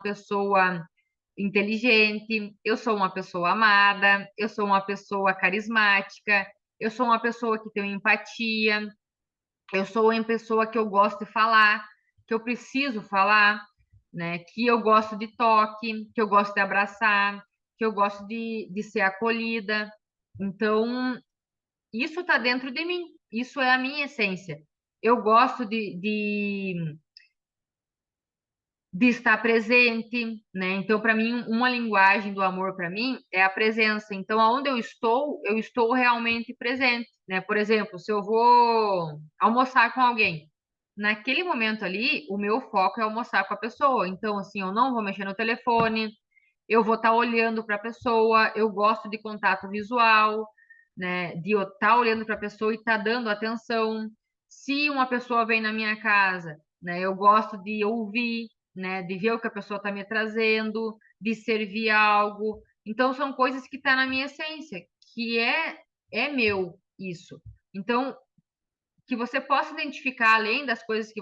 pessoa inteligente, eu sou uma pessoa amada, eu sou uma pessoa carismática, eu sou uma pessoa que tem empatia, eu sou uma pessoa que eu gosto de falar, que eu preciso falar, né? Que eu gosto de toque, que eu gosto de abraçar, que eu gosto de ser acolhida. Então, isso está dentro de mim, isso é a minha essência. Eu gosto de estar presente, né? Então, para mim, uma linguagem do amor para mim é a presença. Então, aonde eu estou realmente presente, né? Por exemplo, se eu vou almoçar com alguém, naquele momento ali, o meu foco é almoçar com a pessoa. Então, assim, eu não vou mexer no telefone, eu vou estar olhando para a pessoa, eu gosto de contato visual, né? De eu estar olhando para a pessoa e estar dando atenção. Se uma pessoa vem na minha casa, né? Eu gosto de ouvir, né? De ver o que a pessoa está me trazendo, de servir algo. Então, são coisas que estão na minha essência, que é meu isso. Então, que você possa identificar além das coisas que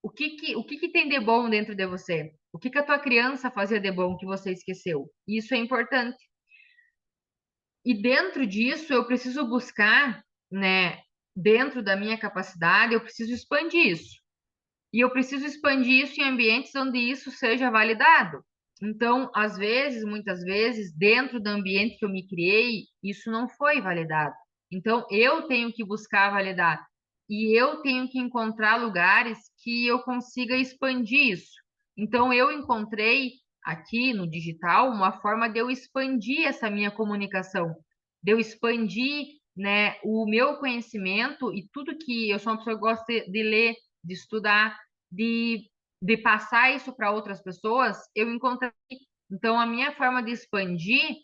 o que que tem de bom dentro de você? O que que a tua criança fazia de bom que você esqueceu? Isso é importante. E dentro disso, eu preciso buscar, né, dentro da minha capacidade, eu preciso expandir isso. E eu preciso expandir isso em ambientes onde isso seja validado. Então, às vezes, muitas vezes, dentro do ambiente que eu me criei, isso não foi validado. Então, eu tenho que buscar validar. E eu tenho que encontrar lugares que eu consiga expandir isso. Então, eu encontrei aqui no digital uma forma de eu expandir essa minha comunicação, de eu expandir, né, o meu conhecimento e tudo que eu sou uma pessoa que gosta de ler, de estudar, de, de passar isso para outras pessoas, eu encontrei. Então, a minha forma de expandir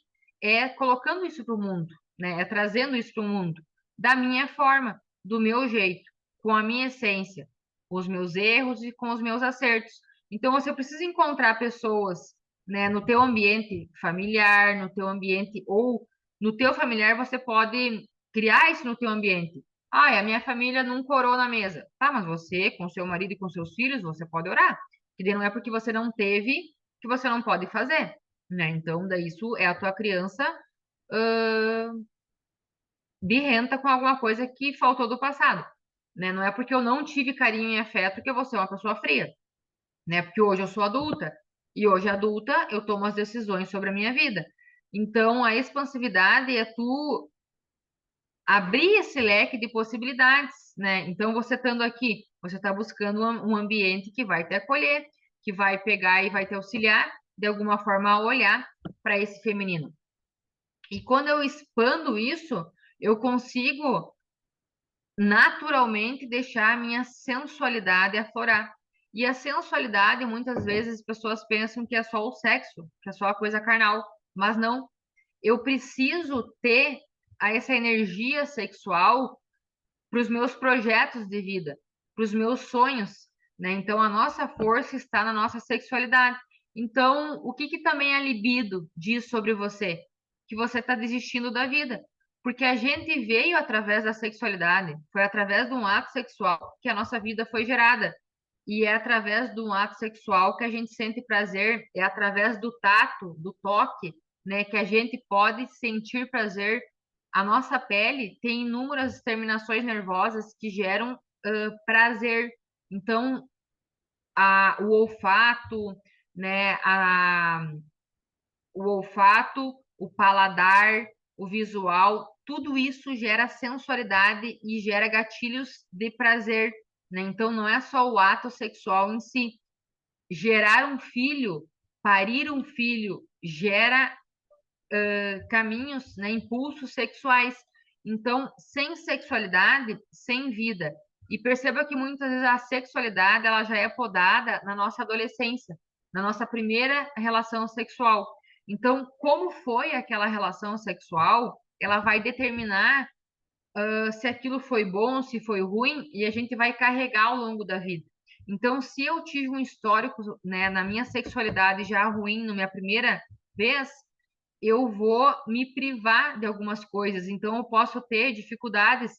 é colocando isso para o mundo, né? É trazendo isso para o mundo, da minha forma, do meu jeito, com a minha essência, com os meus erros e com os meus acertos. Então, você precisa encontrar pessoas, né, no teu ambiente familiar, no teu ambiente, ou no teu familiar, você pode criar isso no teu ambiente. Ah, a minha família nunca orou na mesa. Tá, mas você, com seu marido e com seus filhos, você pode orar. Que daí não é porque você não teve que você não pode fazer, né? Então, daí isso é a tua criança ãh, birrenta com alguma coisa que faltou do passado, né? Não é porque eu não tive carinho e afeto que eu vou ser uma pessoa fria, né? Porque hoje eu sou adulta e hoje adulta eu tomo as decisões sobre a minha vida. Então, a expansividade é tu abrir esse leque de possibilidades, né? Então, você estando aqui, você está buscando um ambiente que vai te acolher, que vai pegar e vai te auxiliar, de alguma forma, a olhar para esse feminino. E quando eu expando isso, eu consigo naturalmente deixar a minha sensualidade aflorar. E a sensualidade, muitas vezes, as pessoas pensam que é só o sexo, que é só a coisa carnal, mas não. Eu preciso ter essa energia sexual para os meus projetos de vida, para os meus sonhos, né? Então, a nossa força está na nossa sexualidade. Então, o que que também a libido diz sobre você? Que você está desistindo da vida. Porque a gente veio através da sexualidade, foi através de um ato sexual que a nossa vida foi gerada. E é através de um ato sexual que a gente sente prazer, é através do tato, do toque, né, que a gente pode sentir prazer. A nossa pele tem inúmeras terminações nervosas que geram prazer. Então, o olfato, né, o olfato, o paladar, o visual, tudo isso gera sensualidade e gera gatilhos de prazer, né? Então, não é só o ato sexual em si. Gerar um filho, parir um filho, gera caminhos, né, impulsos sexuais. Então, sem sexualidade, sem vida. E perceba que muitas vezes a sexualidade ela já é podada na nossa adolescência, na nossa primeira relação sexual. Então, como foi aquela relação sexual, ela vai determinar se aquilo foi bom, se foi ruim, e a gente vai carregar ao longo da vida. Então, se eu tive um histórico, né, na minha sexualidade já ruim, na minha primeira vez, eu vou me privar de algumas coisas. Então, eu posso ter dificuldades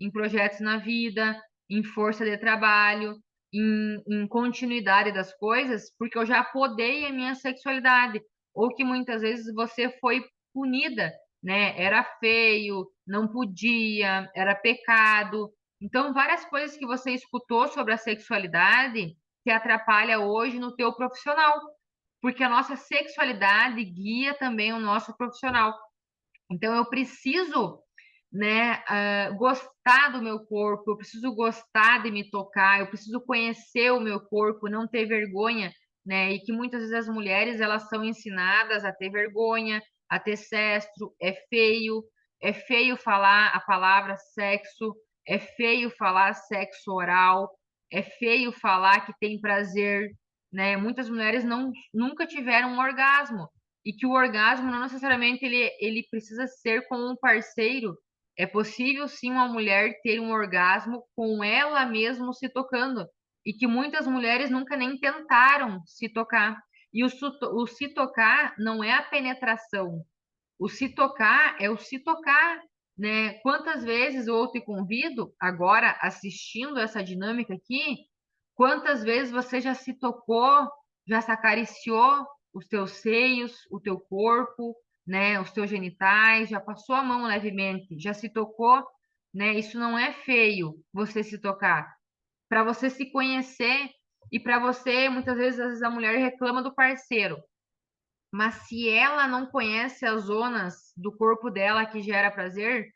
em projetos na vida, em força de trabalho, em continuidade das coisas, porque eu já podei a minha sexualidade, ou que muitas vezes você foi punida, né? Era feio, não podia, era pecado. Então, várias coisas que você escutou sobre a sexualidade te atrapalha hoje no teu profissional porque a nossa sexualidade guia também o nosso profissional. Então, eu preciso, né, gostar do meu corpo, eu preciso gostar de me tocar, eu preciso conhecer o meu corpo, não ter vergonha, né? E que muitas vezes as mulheres elas são ensinadas a ter vergonha, a ter sexo, é feio falar a palavra sexo, é feio falar sexo oral, é feio falar que tem prazer, né? Muitas mulheres nunca tiveram um orgasmo e que o orgasmo não necessariamente ele precisa ser com um parceiro. É possível sim uma mulher ter um orgasmo com ela mesma se tocando, e que muitas mulheres nunca nem tentaram se tocar. E o se tocar não é a penetração. O se tocar é o se tocar, né? Quantas vezes eu te convido agora assistindo essa dinâmica aqui, Quantas vezes você já se tocou, já se acariciou os teus seios, o teu corpo, né, os teus genitais, já passou a mão levemente, já se tocou, né? Isso não é feio, você se tocar. Para você se conhecer e para você, muitas vezes, às vezes a mulher reclama do parceiro. Mas se ela não conhece as zonas do corpo dela que gera prazer,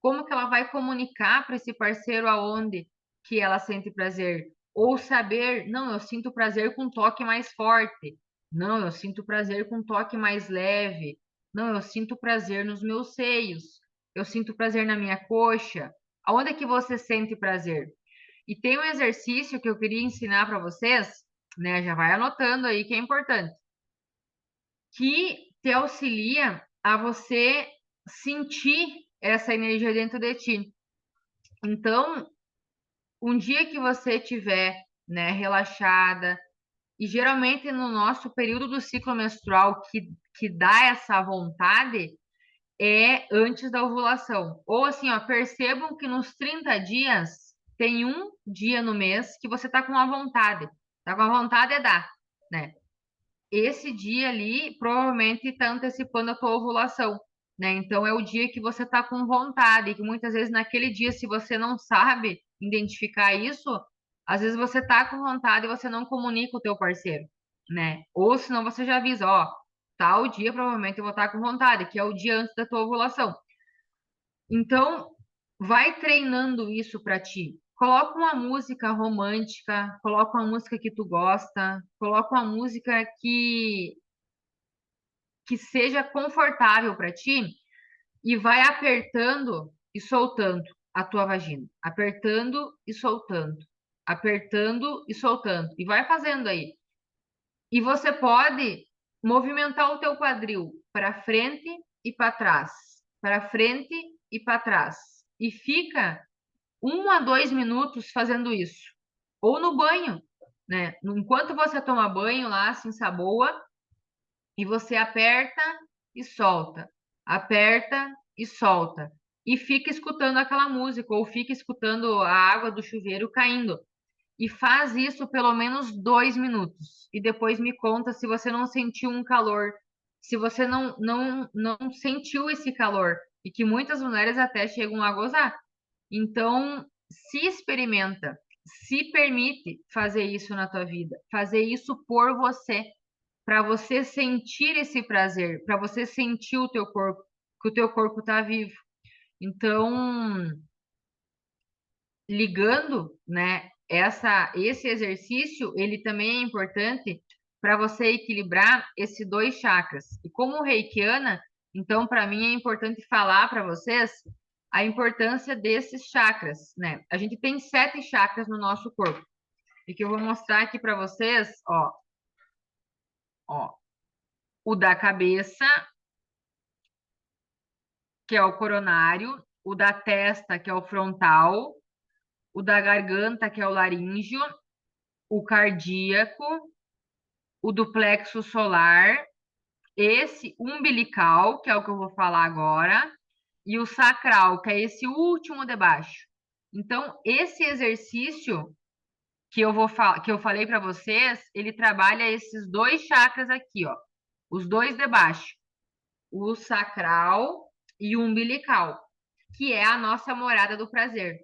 como que ela vai comunicar para esse parceiro aonde que ela sente prazer? Ou saber, não, eu sinto prazer com um toque mais forte. Não, eu sinto prazer com um toque mais leve. Não, eu sinto prazer nos meus seios. Eu sinto prazer na minha coxa. Aonde é que você sente prazer? E tem um exercício que eu queria ensinar para vocês, né? Já vai anotando aí que é importante que te auxilia a você sentir essa energia dentro de ti. Então, um dia que você tiver, né, relaxada, e geralmente no nosso período do ciclo menstrual que dá essa vontade é antes da ovulação. Ou assim, ó, percebam que nos 30 dias tem um dia no mês que você tá com a vontade. Tá com a vontade é dar, né? Esse dia ali provavelmente está antecipando a tua ovulação, né? Então é o dia que você está com vontade, e que muitas vezes naquele dia, se você não sabe identificar isso, às vezes você tá com vontade e você não comunica o teu parceiro, né? Ou senão você já avisa, ó, tal dia provavelmente eu vou estar com vontade, que é o dia antes da tua ovulação. Então, vai treinando isso para ti. Coloca uma música romântica, coloca uma música que tu gosta, coloca uma música que seja confortável para ti e vai apertando e soltando a tua vagina, apertando e soltando, apertando e soltando e vai fazendo aí. E você pode movimentar o teu quadril para frente e para frente e para trás. E fica 1 a 2 minutos fazendo isso. Ou no banho, né? Enquanto você toma banho lá, assim, boa, e você aperta e solta, e fica escutando aquela música, ou fica escutando a água do chuveiro caindo. E faz isso pelo menos 2 minutos. E depois me conta se você não sentiu um calor, se você não sentiu esse calor. E que muitas mulheres até chegam a gozar. Então, se experimenta, se permite fazer isso na tua vida, fazer isso por você, para você sentir esse prazer, para você sentir o teu corpo, que o teu corpo está vivo. Então, ligando, né, esse exercício, ele também é importante para você equilibrar esses dois chakras. E como reikiana, então para mim é importante falar para vocês a importância desses chakras, né? A gente tem 7 chakras no nosso corpo. E que eu vou mostrar aqui para vocês, ó, o da cabeça, que é o coronário, o da testa, que é o frontal, o da garganta, que é o laríngeo, o cardíaco, o do plexo solar, esse umbilical, que é o que eu vou falar agora, e o sacral, que é esse último de baixo. Então, esse exercício que eu falei para vocês, ele trabalha esses dois chakras aqui, ó, os dois de baixo, o sacral e o umbilical, que é a nossa morada do prazer.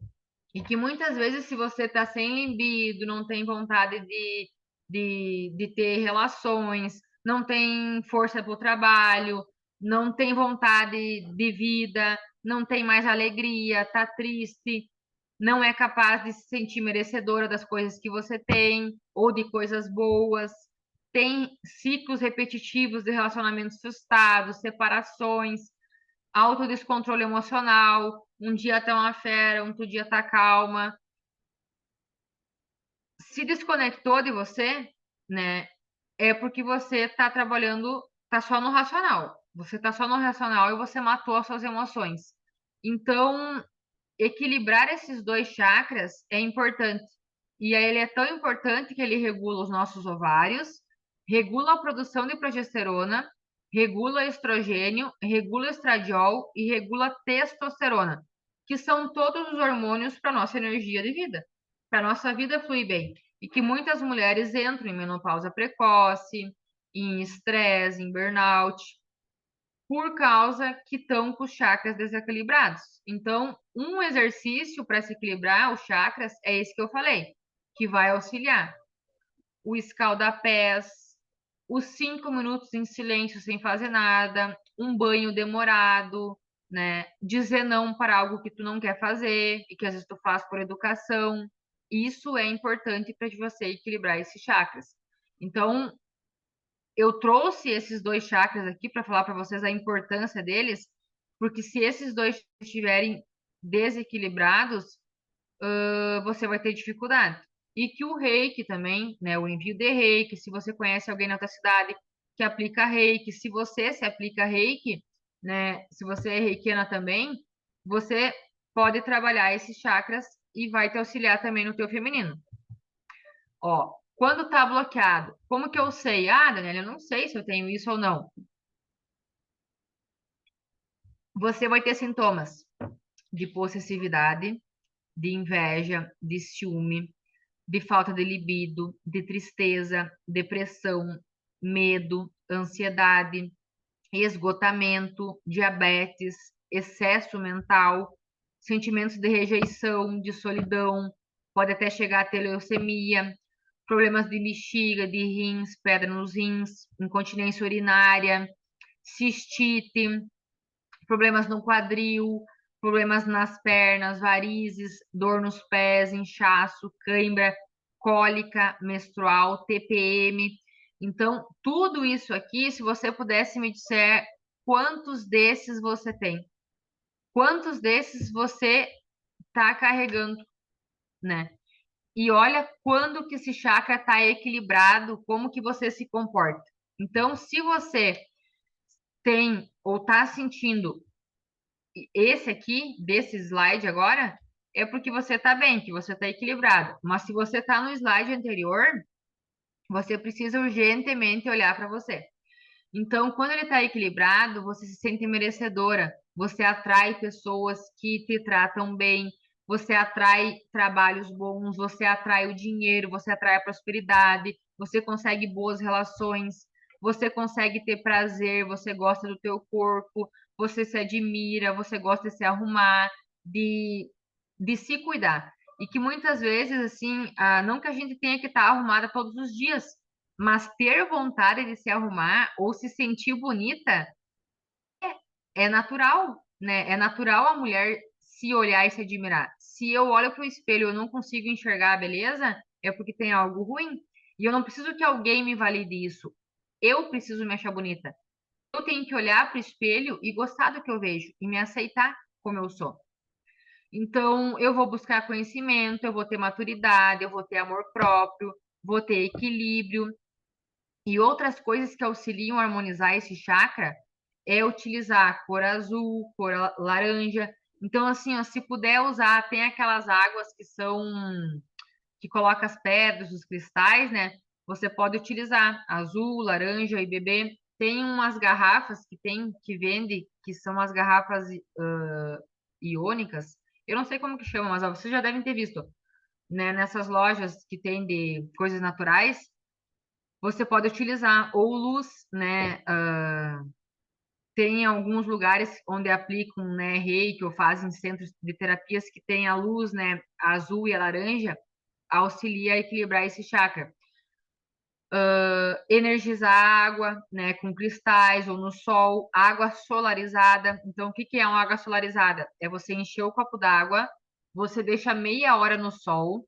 E que muitas vezes, se você está sem libido, não tem vontade de ter relações, não tem força para o trabalho, não tem vontade de vida, não tem mais alegria, está triste, não é capaz de se sentir merecedora das coisas que você tem ou de coisas boas, tem ciclos repetitivos de relacionamentos frustrados, separações, autodescontrole emocional, um dia tá uma fera, outro dia tá calma. Se desconectou de você, né? É porque você tá trabalhando, tá só no racional. Você tá só no racional e você matou as suas emoções. Então, equilibrar esses dois chakras é importante. E aí ele é tão importante que ele regula os nossos ovários, regula a produção de progesterona, regula estrogênio, regula estradiol e regula testosterona, que são todos os hormônios para nossa energia de vida, para nossa vida fluir bem. e que muitas mulheres entram em menopausa precoce, em estresse, em burnout, por causa que estão com os chakras desequilibrados. Então, um exercício para se equilibrar os chakras é esse que eu falei, que vai auxiliar. O escalda-pés, os 5 minutos em silêncio sem fazer nada, um banho demorado, né? Dizer não para algo que tu não quer fazer e que às vezes tu faz por educação. Isso é importante para você equilibrar esses chakras. Então, eu trouxe esses dois chakras aqui para falar para vocês a importância deles, porque se esses dois estiverem desequilibrados, você vai ter dificuldade. E que o reiki também, né, o envio de reiki, se você conhece alguém na outra cidade que aplica reiki, se você se aplica reiki, né, se você é reikiana também, você pode trabalhar esses chakras e vai te auxiliar também no teu feminino. Ó, quando tá bloqueado, como que eu sei? Ah, Daniela, eu não sei se eu tenho isso ou não. Você vai ter sintomas de possessividade, de inveja, de ciúme, de falta de libido, de tristeza, depressão, medo, ansiedade, esgotamento, diabetes, excesso mental, sentimentos de rejeição, de solidão, pode até chegar a ter leucemia, problemas de bexiga, de rins, pedra nos rins, incontinência urinária, cistite, problemas no quadril, problemas nas pernas, varizes, dor nos pés, inchaço, cãibra, cólica menstrual, TPM. Então, tudo isso aqui, se você pudesse me dizer quantos desses você tem, quantos desses você está carregando, né? E olha quando que esse chakra está equilibrado, como que você se comporta. Então, se você tem ou está sentindo esse aqui, desse slide agora, é porque você está bem, que você está equilibrado. Mas se você está no slide anterior, você precisa urgentemente olhar para você. Então, quando ele está equilibrado, você se sente merecedora, você atrai pessoas que te tratam bem, você atrai trabalhos bons, você atrai o dinheiro, você atrai a prosperidade, você consegue boas relações, você consegue ter prazer, você gosta do teu corpo, você se admira, você gosta de se arrumar, de, de se cuidar. E que muitas vezes, assim, não que a gente tenha que estar arrumada todos os dias, mas ter vontade de se arrumar ou se sentir bonita é natural, né? É natural a mulher se olhar e se admirar. Se eu olho para o espelho e eu não consigo enxergar a beleza, é porque tem algo ruim. E eu não preciso que alguém me valide isso. Eu preciso me achar bonita. Eu tenho que olhar para o espelho e gostar do que eu vejo e me aceitar como eu sou. Então, eu vou buscar conhecimento, eu vou ter maturidade, eu vou ter amor próprio, vou ter equilíbrio. E outras coisas que auxiliam a harmonizar esse chakra é utilizar cor azul, cor laranja. Então, assim, ó, se puder usar, tem aquelas águas que são que coloca as pedras, os cristais, né? Você pode utilizar azul, laranja e bebê. Tem umas garrafas que vende, que são as garrafas iônicas. Eu não sei como que chama, mas ó, vocês já devem ter visto, né? Nessas lojas que tem de coisas naturais, você pode utilizar ou luz, né? Tem alguns lugares onde aplicam, né, reiki ou fazem centros de terapias que tem a luz, né, a azul e a laranja, auxilia a equilibrar esse chakra. Energizar a água, né, com cristais ou no sol, água solarizada. Então, o que que é uma água solarizada? É você encher o copo d'água, você deixa meia hora no sol,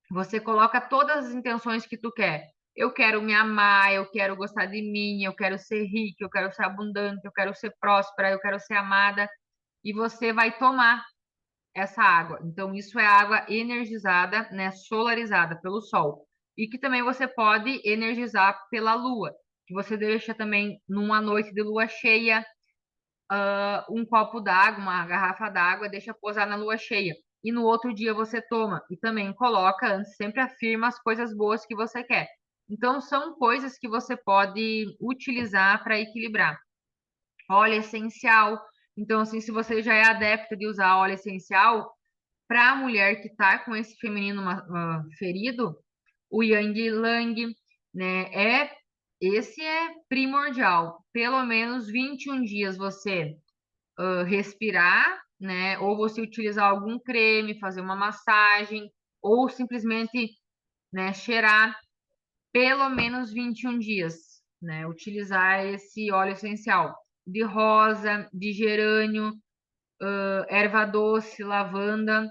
você coloca todas as intenções que tu quer. Eu quero me amar, eu quero gostar de mim, eu quero ser rica, eu quero ser abundante, eu quero ser próspera, eu quero ser amada. E você vai tomar essa água. Então, isso é água energizada, né, solarizada pelo sol. E que também você pode energizar pela lua, que você deixa também numa noite de lua cheia, um copo d'água, uma garrafa d'água, deixa posar na lua cheia. E no outro dia você toma e também coloca antes, sempre afirma as coisas boas que você quer. Então, são coisas que você pode utilizar para equilibrar. Óleo essencial. Então, assim, se você já é adepta de usar óleo essencial, para a mulher que está com esse feminino ferido, o Yang Lang, né? Esse é primordial. Pelo menos 21 dias você respirar, né? Ou você utilizar algum creme, fazer uma massagem, ou simplesmente, né, cheirar pelo menos 21 dias, né? Utilizar esse óleo essencial de rosa, de gerânio, erva doce, lavanda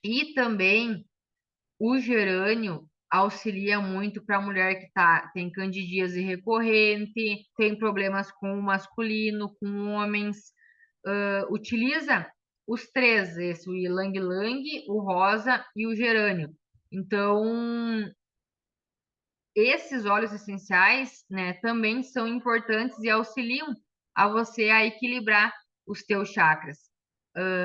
e também o gerânio auxilia muito para a mulher que tem candidíase recorrente, tem problemas com o masculino, com homens. Utiliza os três, esse, o ylang ylang, o rosa e o gerânio. Então, esses óleos essenciais, né, também são importantes e auxiliam a você a equilibrar os teus chakras.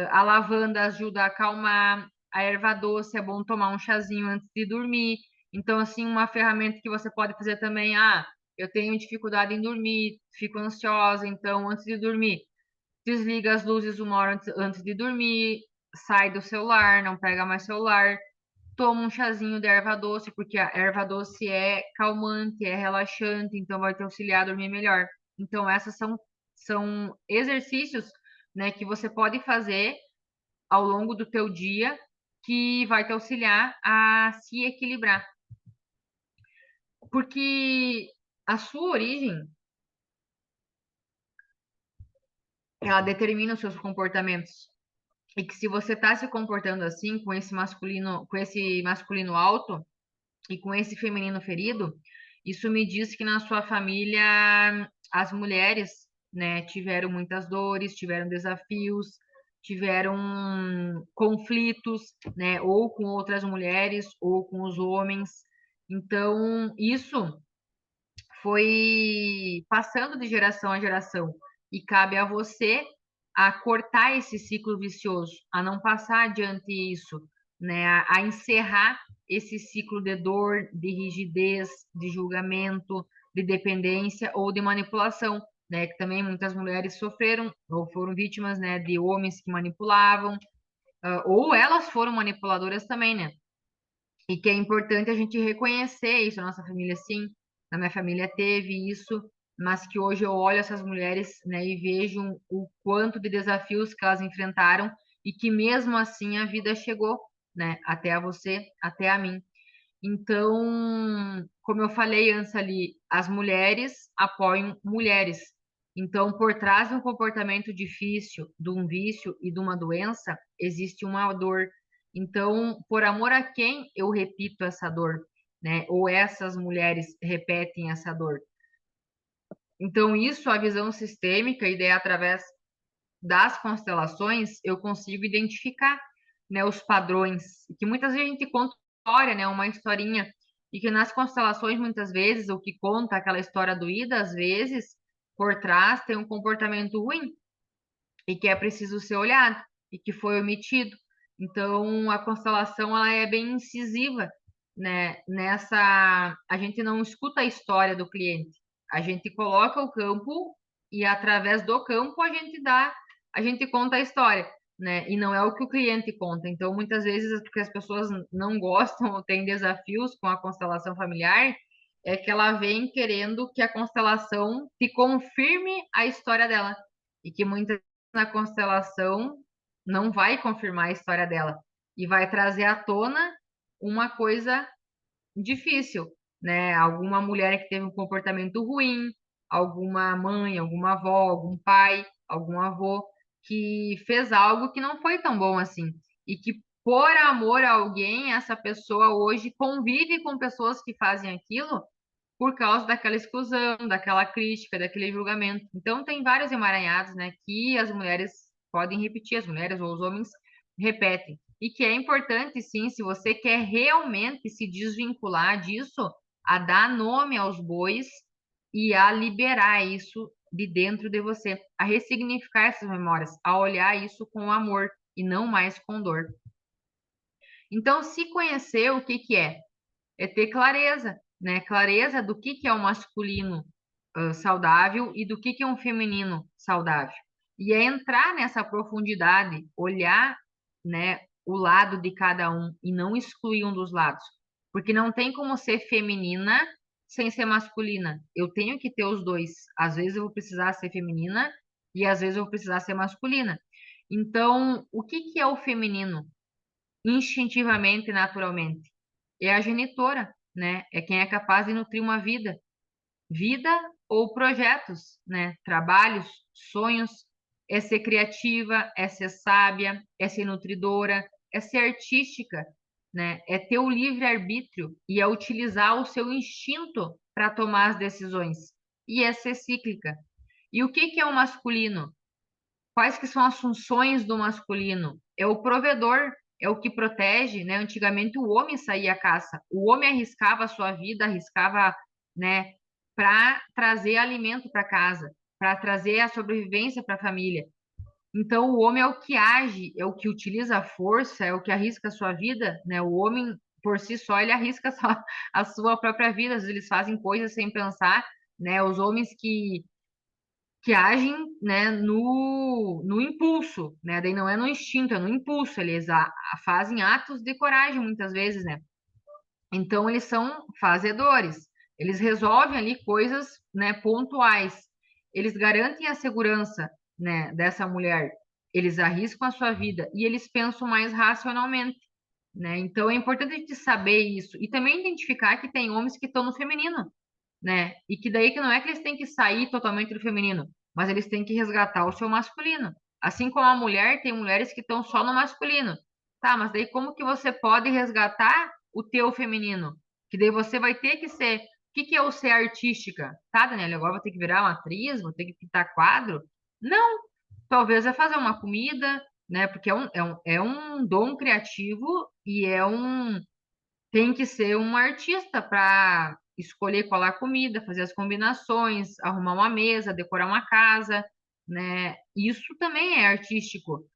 A lavanda ajuda a acalmar, a erva doce é bom tomar um chazinho antes de dormir. Então, assim, uma ferramenta que você pode fazer também, eu tenho dificuldade em dormir, fico ansiosa, então antes de dormir, desliga as luzes uma hora antes de dormir, sai do celular, não pega mais celular, toma um chazinho de erva doce, porque a erva doce é calmante, é relaxante, então vai te auxiliar a dormir melhor. Então, são exercícios, né, que você pode fazer ao longo do teu dia que vai te auxiliar a se equilibrar. Porque a sua origem, ela determina os seus comportamentos. E que se você está se comportando assim, com esse masculino alto, e com esse feminino ferido, isso me diz que na sua família as mulheres, né, tiveram muitas dores, tiveram desafios, tiveram conflitos, né, ou com outras mulheres ou com os homens. Então, isso foi passando de geração a geração e cabe a você a cortar esse ciclo vicioso, a não passar adiante isso, né, a encerrar esse ciclo de dor, de rigidez, de julgamento, de dependência ou de manipulação, né, que também muitas mulheres sofreram ou foram vítimas, né, de homens que manipulavam, ou elas foram manipuladoras também, né? E que é importante a gente reconhecer isso. A nossa família, sim, na minha família teve isso, mas que hoje eu olho essas mulheres, né, e vejo o quanto de desafios que elas enfrentaram e que mesmo assim a vida chegou, né, até a você, até a mim. Então, como eu falei antes ali, as mulheres apoiam mulheres. Então, por trás de um comportamento difícil, de um vício e de uma doença, existe uma dor. Então, por amor a quem eu repito essa dor, né? Ou essas mulheres repetem essa dor. Então, isso, a visão sistêmica, e daí através das constelações, eu consigo identificar, né, os padrões, que muitas vezes a gente conta uma história, né, uma historinha, e que nas constelações, muitas vezes, o que conta aquela história doída, às vezes, por trás tem um comportamento ruim, e que é preciso ser olhado, e que foi omitido. Então, a constelação, ela é bem incisiva, né, a gente não escuta a história do cliente, a gente coloca o campo, e através do campo a gente conta a história, né? E não é o que o cliente conta. Então, muitas vezes, porque as pessoas não gostam ou têm desafios com a constelação familiar, é que ela vem querendo que a constelação te confirme a história dela. E que muitas vezes na constelação não vai confirmar a história dela. E vai trazer à tona uma coisa difícil, né? Alguma mulher que teve um comportamento ruim, alguma mãe, alguma avó, algum pai, algum avô que fez algo que não foi tão bom assim e que por amor a alguém, essa pessoa hoje convive com pessoas que fazem aquilo por causa daquela exclusão, daquela crítica, daquele julgamento. Então tem vários emaranhados, né, que as mulheres podem repetir, as mulheres ou os homens repetem. E que é importante, sim, se você quer realmente se desvincular disso, a dar nome aos bois e a liberar isso de dentro de você, a ressignificar essas memórias, a olhar isso com amor e não mais com dor. Então, se conhecer o que que é ter clareza, né? Clareza do que é o masculino saudável e do que é um feminino saudável. E é entrar nessa profundidade, olhar, né, o lado de cada um e não excluir um dos lados. Porque não tem como ser feminina sem ser masculina. Eu tenho que ter os dois. Às vezes eu vou precisar ser feminina e às vezes eu vou precisar ser masculina. Então, o que que é o feminino? Instintivamente, naturalmente. É a genitora, né? É quem é capaz de nutrir uma vida ou projetos, né? Trabalhos, sonhos, é ser criativa, é ser sábia, é ser nutridora, é ser artística, né? É ter o livre-arbítrio e é utilizar o seu instinto para tomar as decisões. E é ser cíclica. E o que que é o masculino? Quais que são as funções do masculino? É o provedor, é o que protege, né? Antigamente o homem saía à caça, o homem arriscava a sua vida, arriscava, né, para trazer alimento para casa, para trazer a sobrevivência para a família. Então o homem é o que age, é o que utiliza a força, é o que arrisca a sua vida, né? O homem por si só ele arrisca só a sua própria vida, às vezes eles fazem coisas sem pensar, né? Os homens que agem, né, no impulso, né? Daí não é no instinto, é no impulso. Eles fazem atos de coragem muitas vezes, né? Então eles são fazedores. Eles resolvem ali coisas, né, pontuais. Eles garantem a segurança, né, dessa mulher. Eles arriscam a sua vida e eles pensam mais racionalmente, né? Então é importante a gente saber isso e também identificar que tem homens que estão no feminino, né? E que daí que não é que eles têm que sair totalmente do feminino, mas eles têm que resgatar o seu masculino. Assim como a mulher, tem mulheres que estão só no masculino. Tá, mas daí como que você pode resgatar o teu feminino? Que daí você vai ter que ser. O que que é o ser artística? Tá, Daniela, agora vou ter que virar uma atriz, vou ter que pintar quadro? Não, talvez é fazer uma comida, né? Porque é um dom criativo e tem que ser um artista para escolher qual é a comida, fazer as combinações, arrumar uma mesa, decorar uma casa, né? Isso também é artístico.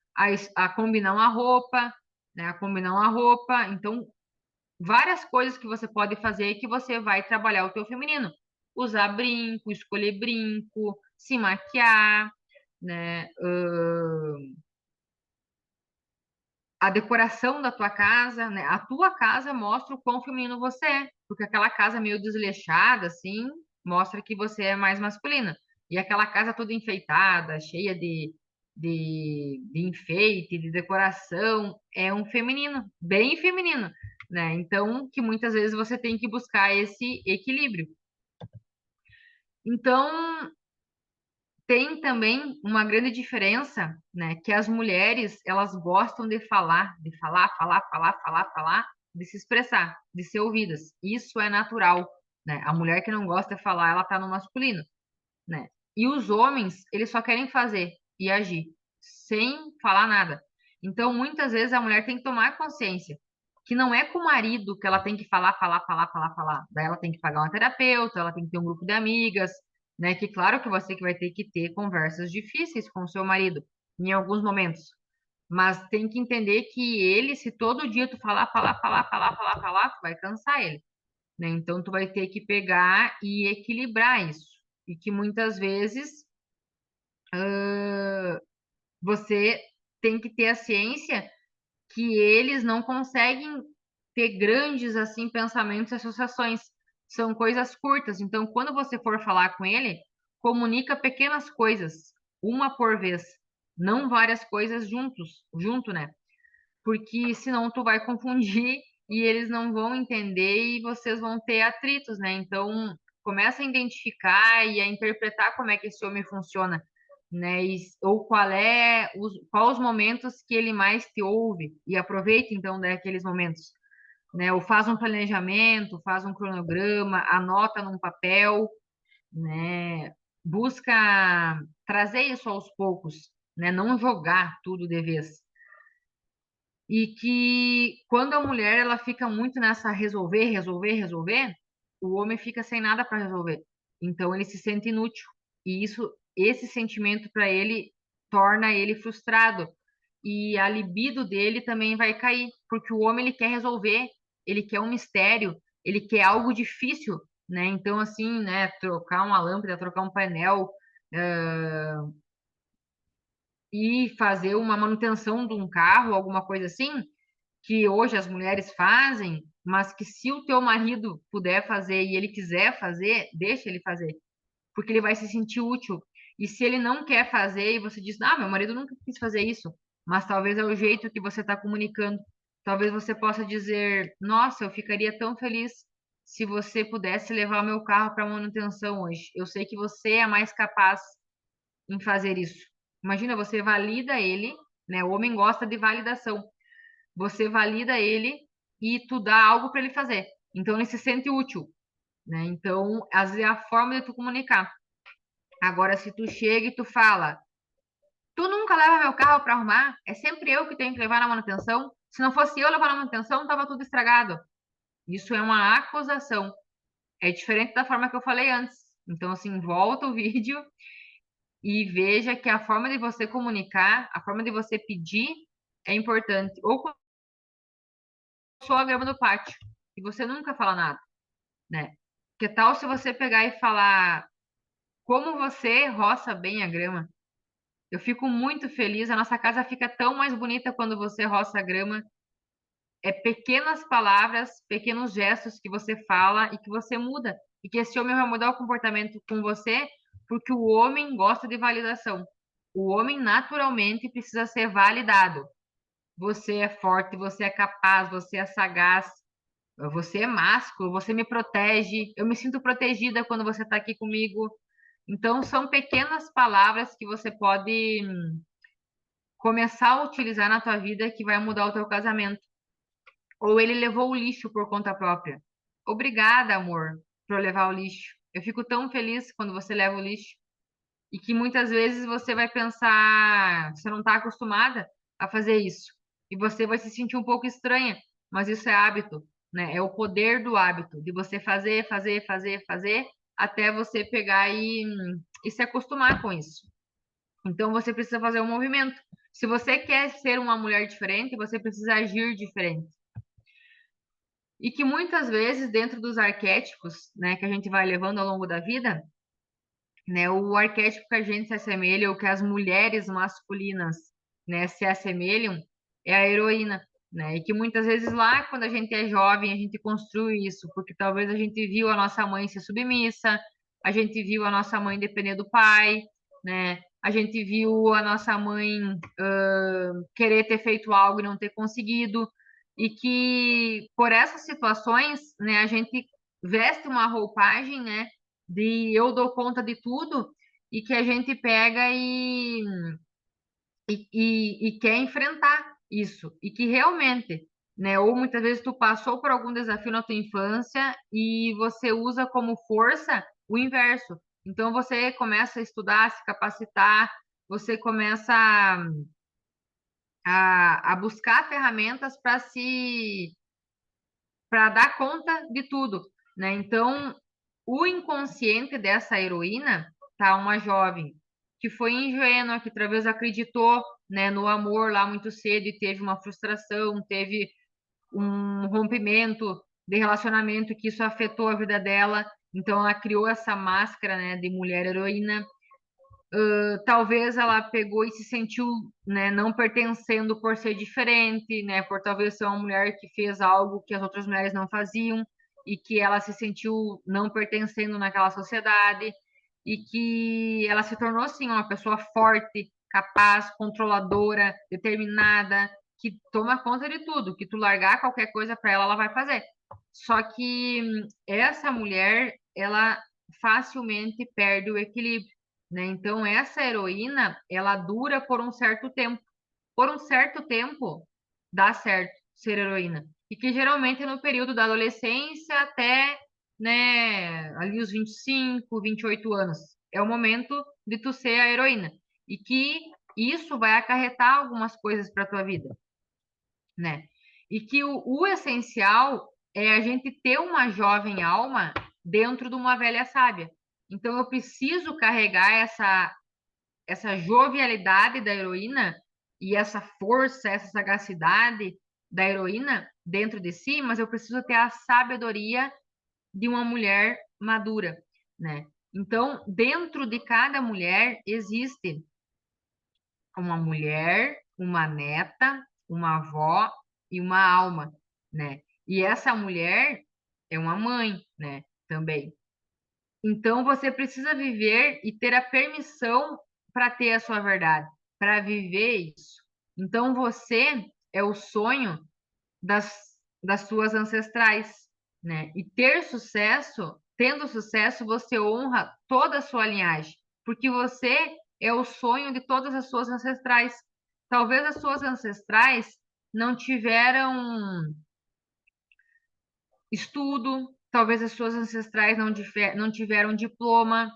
A combinar uma roupa, né? A combinar uma roupa. Então, várias coisas que você pode fazer que você vai trabalhar o teu feminino. Usar brinco, escolher brinco, se maquiar, né? A decoração da tua casa, né? A tua casa mostra o quão feminino você é, porque aquela casa meio desleixada, assim, mostra que você é mais masculina. E aquela casa toda enfeitada, cheia de enfeite, de decoração, é um feminino, bem feminino, né? Então, que muitas vezes você tem que buscar esse equilíbrio. Então, tem também uma grande diferença, né, que as mulheres, elas gostam de falar, falar, falar, falar, falar, de se expressar, de ser ouvidas. Isso é natural, né? A mulher que não gosta de falar, ela tá no masculino, né? E os homens, eles só querem fazer e agir, sem falar nada. Então, muitas vezes a mulher tem que tomar consciência que não é com o marido que ela tem que falar, falar, falar, falar, falar. Daí ela tem que pagar uma terapeuta, ela tem que ter um grupo de amigas, né? Que claro que você que vai ter que ter conversas difíceis com o seu marido em alguns momentos. Mas tem que entender que ele, se todo dia tu falar, falar, falar, falar, falar, falar, tu vai cansar ele, né? Então tu vai ter que pegar e equilibrar isso. E que muitas vezes você tem que ter a ciência que eles não conseguem ter grandes assim pensamentos e associações. São coisas curtas. Então, quando você for falar com ele, comunica pequenas coisas, uma por vez, não várias coisas junto, né? Porque senão tu vai confundir e eles não vão entender e vocês vão ter atritos, né? Então, começa a identificar e a interpretar como é que esse homem funciona, né? Ou qual os momentos que ele mais te ouve e aproveita então daqueles momentos, né? Ou faz um planejamento, faz um cronograma, anota num papel, né? Busca trazer isso aos poucos, né? Não jogar tudo de vez. E que quando a mulher ela fica muito nessa resolver, resolver, resolver, o homem fica sem nada para resolver. Então ele se sente inútil. E esse sentimento para ele torna ele frustrado. E a libido dele também vai cair, porque o homem ele quer resolver, ele quer um mistério, ele quer algo difícil, né? Então assim, né, trocar uma lâmpada, trocar um painel, e fazer uma manutenção de um carro, alguma coisa assim, que hoje as mulheres fazem, mas que se o teu marido puder fazer e ele quiser fazer, deixa ele fazer, porque ele vai se sentir útil. E se ele não quer fazer e você diz, ah, meu marido nunca quis fazer isso, mas talvez é o jeito que você está comunicando. Talvez você possa dizer, nossa, eu ficaria tão feliz se você pudesse levar o meu carro para manutenção hoje. Eu sei que você é mais capaz em fazer isso. Imagina, você valida ele, né? O homem gosta de validação. Você valida ele e tu dá algo para ele fazer. Então ele se sente útil, né? Então, às vezes é a forma de tu comunicar. Agora, se tu chega e tu fala, tu nunca leva meu carro para arrumar, é sempre eu que tenho que levar na manutenção. Se não fosse eu levar na manutenção, tava tudo estragado. Isso é uma acusação. É diferente da forma que eu falei antes. Então, assim, volta o vídeo e veja que a forma de você comunicar, a forma de você pedir é importante. Ou sou a grama do pátio e você nunca fala nada, né? Que tal se você pegar e falar como você roça bem a grama? Eu fico muito feliz, a nossa casa fica tão mais bonita quando você roça a grama. É pequenas palavras, pequenos gestos que você fala e que você muda. E que esse homem vai mudar o comportamento com você, porque o homem gosta de validação. O homem naturalmente precisa ser validado. Você é forte, você é capaz, você é sagaz, você é másculo, você me protege. Eu me sinto protegida quando você está aqui comigo. Então, são pequenas palavras que você pode começar a utilizar na tua vida que vai mudar o teu casamento. Ou ele levou o lixo por conta própria. Obrigada, amor, por levar o lixo. Eu fico tão feliz quando você leva o lixo. E que muitas vezes você vai pensar, você não está acostumada a fazer isso. E você vai se sentir um pouco estranha, mas isso é hábito, né? É o poder do hábito, de você fazer, fazer, fazer, fazer, até você pegar e se acostumar com isso. Então você precisa fazer um movimento. Se você quer ser uma mulher diferente, você precisa agir diferente. E que muitas vezes, dentro dos arquétipos, né, que a gente vai levando ao longo da vida, né, o arquétipo que a gente se assemelha, ou que as mulheres masculinas, né, se assemelham, é a heroína, né? E que muitas vezes lá, quando a gente é jovem, a gente construi isso, porque talvez a gente viu a nossa mãe ser submissa, a gente viu a nossa mãe depender do pai, né? A gente viu a nossa mãe querer ter feito algo e não ter conseguido, e que por essas situações, né, a gente veste uma roupagem, né, de eu dou conta de tudo, e que a gente pega e quer enfrentar isso, e que realmente, né, ou muitas vezes tu passou por algum desafio na tua infância e você usa como força o inverso. Então você começa a estudar, a se capacitar, você começa a buscar ferramentas para dar conta de tudo, né? Então, o inconsciente dessa heroína tá uma jovem que foi ingênua, que talvez acreditou, né, no amor lá muito cedo e teve uma frustração, teve um rompimento de relacionamento que isso afetou a vida dela. Então, ela criou essa máscara, né, de mulher heroína. Talvez ela pegou e se sentiu, né, não pertencendo por ser diferente, né, por talvez ser uma mulher que fez algo que as outras mulheres não faziam e que ela se sentiu não pertencendo naquela sociedade e que ela se tornou assim uma pessoa forte, capaz, controladora, determinada, que toma conta de tudo, que tu largar qualquer coisa para ela, ela vai fazer. Só que essa mulher, ela facilmente perde o equilíbrio, né? Então, essa heroína, ela dura por um certo tempo. Por um certo tempo, dá certo ser heroína. E que geralmente é no período da adolescência até, né, ali os 25, 28 anos. É o momento de tu ser a heroína. E que isso vai acarretar algumas coisas para tua vida, né? E que o essencial é a gente ter uma jovem alma dentro de uma velha sábia. Então, eu preciso carregar essa jovialidade da heroína e essa força, essa sagacidade da heroína dentro de si, mas eu preciso ter a sabedoria de uma mulher madura, né? Então, dentro de cada mulher existe uma mulher, uma neta, uma avó e uma alma, né? E essa mulher é uma mãe, né? Também. Então você precisa viver e ter a permissão para ter a sua verdade, para viver isso. Então você é o sonho das, das suas ancestrais, né? E ter sucesso, tendo sucesso, você honra toda a sua linhagem, porque você é o sonho de todas as suas ancestrais. Talvez as suas ancestrais não tiveram estudo, talvez as suas ancestrais não tiveram diploma,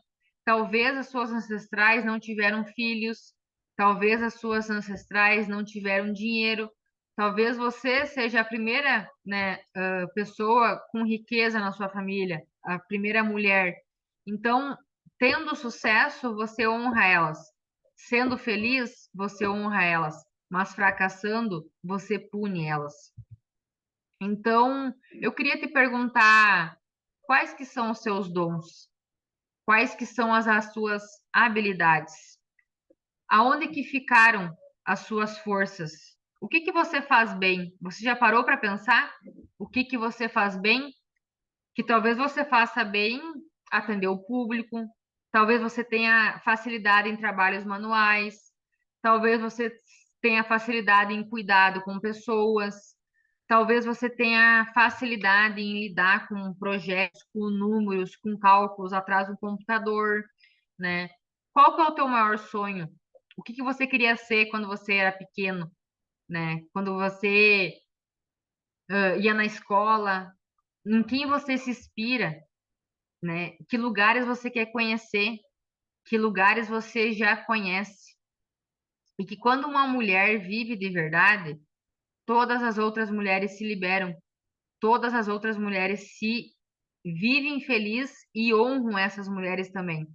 talvez as suas ancestrais não tiveram filhos, talvez as suas ancestrais não tiveram dinheiro, talvez você seja a primeira, né, pessoa com riqueza na sua família, a primeira mulher. Então, tendo sucesso, você honra elas. Sendo feliz, você honra elas. Mas fracassando, você pune elas. Então, eu queria te perguntar quais que são os seus dons? Quais que são as suas habilidades? Aonde que ficaram as suas forças? O que que você faz bem? Você já parou para pensar o que que você faz bem? Que talvez você faça bem atender o público, talvez você tenha facilidade em trabalhos manuais, talvez você tenha facilidade em cuidado com pessoas, talvez você tenha facilidade em lidar com projetos, com números, com cálculos atrás do computador, né? Qual que é o teu maior sonho? O que que você queria ser quando você era pequeno, né? Quando você ia na escola, em quem você se inspira, né? Que lugares você quer conhecer, que lugares você já conhece. E que quando uma mulher vive de verdade, todas as outras mulheres se liberam, todas as outras mulheres se vivem felizes e honram essas mulheres também.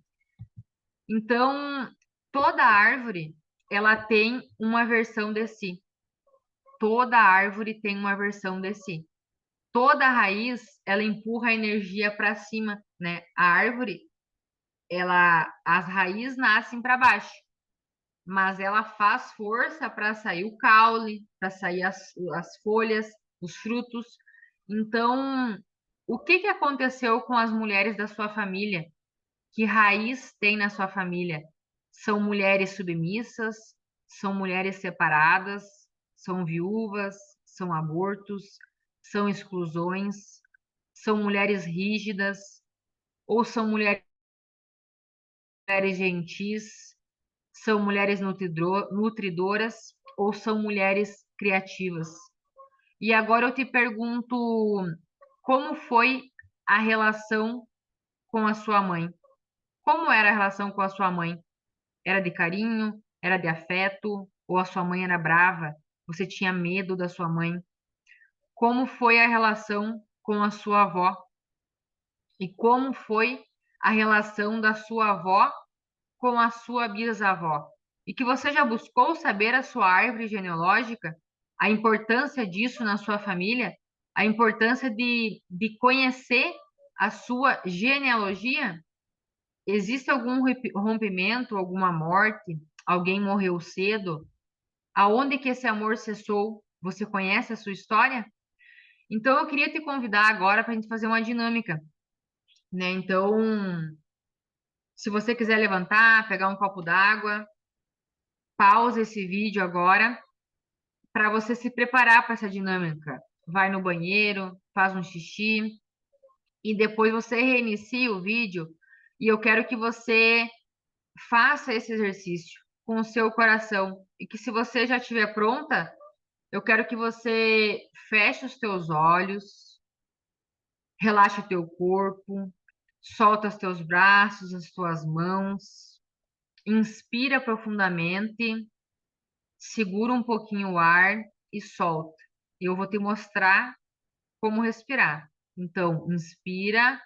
Então, toda árvore, ela tem uma versão de si. Toda árvore tem uma versão de si. Toda raiz, ela empurra a energia para cima, né? A árvore, as raízes nascem para baixo, mas ela faz força para sair o caule, para sair as folhas, os frutos. Então, o que que aconteceu com as mulheres da sua família? Que raiz tem na sua família? São mulheres submissas? São mulheres separadas? São viúvas? São abortos? São exclusões? São mulheres rígidas? Ou são mulheres gentis? São mulheres nutridoras ou são mulheres criativas? E agora eu te pergunto, como foi a relação com a sua mãe? Como era a relação com a sua mãe? Era de carinho? Era de afeto? Ou a sua mãe era brava? Você tinha medo da sua mãe? Como foi a relação com a sua avó? E como foi a relação da sua avó com a sua bisavó? E que você já buscou saber a sua árvore genealógica, a importância disso na sua família, a importância de conhecer a sua genealogia? Existe algum rompimento, alguma morte? Alguém morreu cedo? Aonde que esse amor cessou? Você conhece a sua história? Então eu queria te convidar agora para a gente fazer uma dinâmica, né? Então, se você quiser levantar, pegar um copo d'água, pausa esse vídeo agora para você se preparar para essa dinâmica. Vai no banheiro, faz um xixi e depois você reinicia o vídeo e eu quero que você faça esse exercício com o seu coração e que se você já estiver pronta, eu quero que você feche os teus olhos, relaxe o teu corpo, solta os teus braços, as tuas mãos, inspira profundamente, segura um pouquinho o ar e solta. Eu vou te mostrar como respirar. Então, inspira,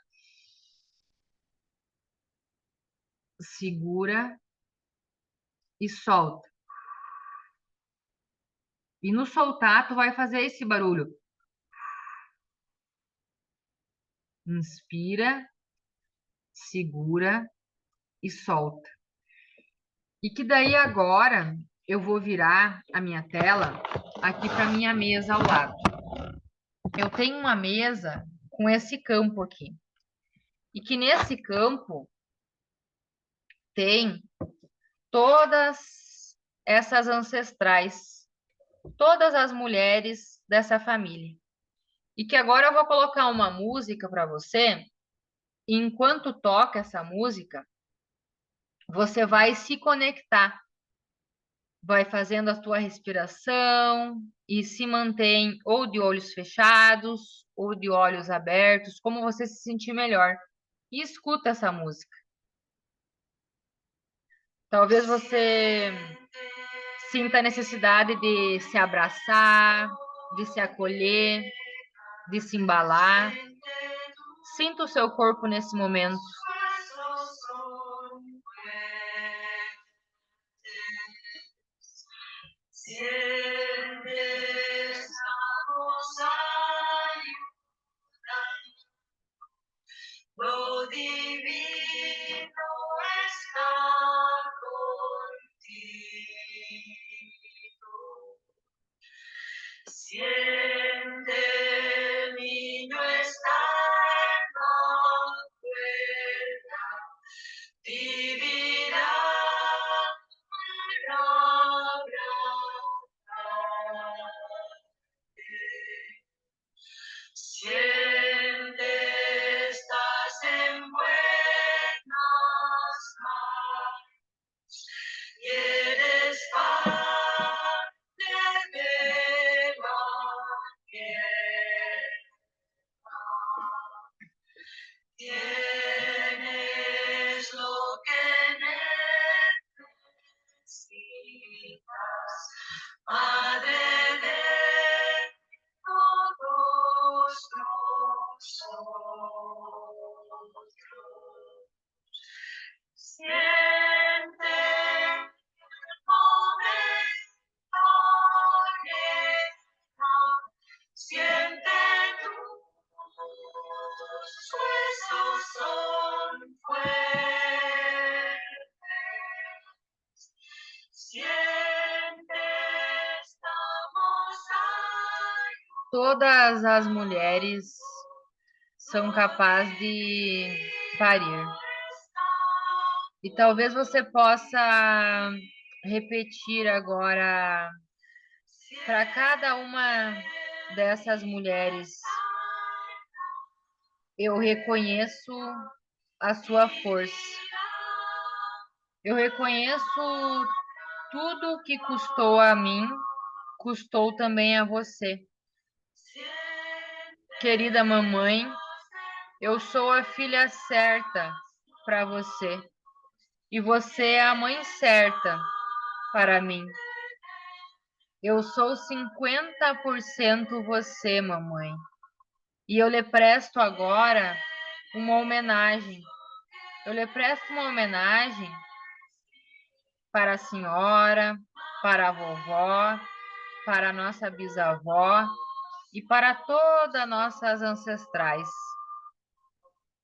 segura e solta. E no soltar, tu vai fazer esse barulho. Inspira, segura e solta. E que daí agora eu vou virar a minha tela aqui para minha mesa ao lado. eu tenho uma mesa com esse campo aqui. E que nesse campo tem todas essas ancestrais, todas as mulheres dessa família. E que agora eu vou colocar uma música para você, e enquanto toca essa música, você vai se conectar, vai fazendo a tua respiração e se mantém ou de olhos fechados ou de olhos abertos, como você se sentir melhor. E escuta essa música. Talvez você sinta a necessidade de se abraçar, de se acolher, de se embalar. Sinta o seu corpo nesse momento. Lo divino está contigo. Siente el niño está en la puerta, divina palabra. Siente, estás en buenas manos y eres parte de la tierra. Tienes lo que necesitas, Madre de todos nosotros. Siente el momento lleno, siente tus huesos son fuertes. Siente, estamos aí. Todas as mulheres são capazes de parir. E talvez você possa repetir agora para cada uma dessas mulheres: eu reconheço a sua força. Eu reconheço tudo que custou a mim, custou também a você. Querida mamãe, eu sou a filha certa para você. E você é a mãe certa para mim. Eu sou 50% você, mamãe. E eu lhe presto agora uma homenagem. Eu lhe presto uma homenagem para a senhora, para a vovó, para a nossa bisavó e para todas nossas ancestrais.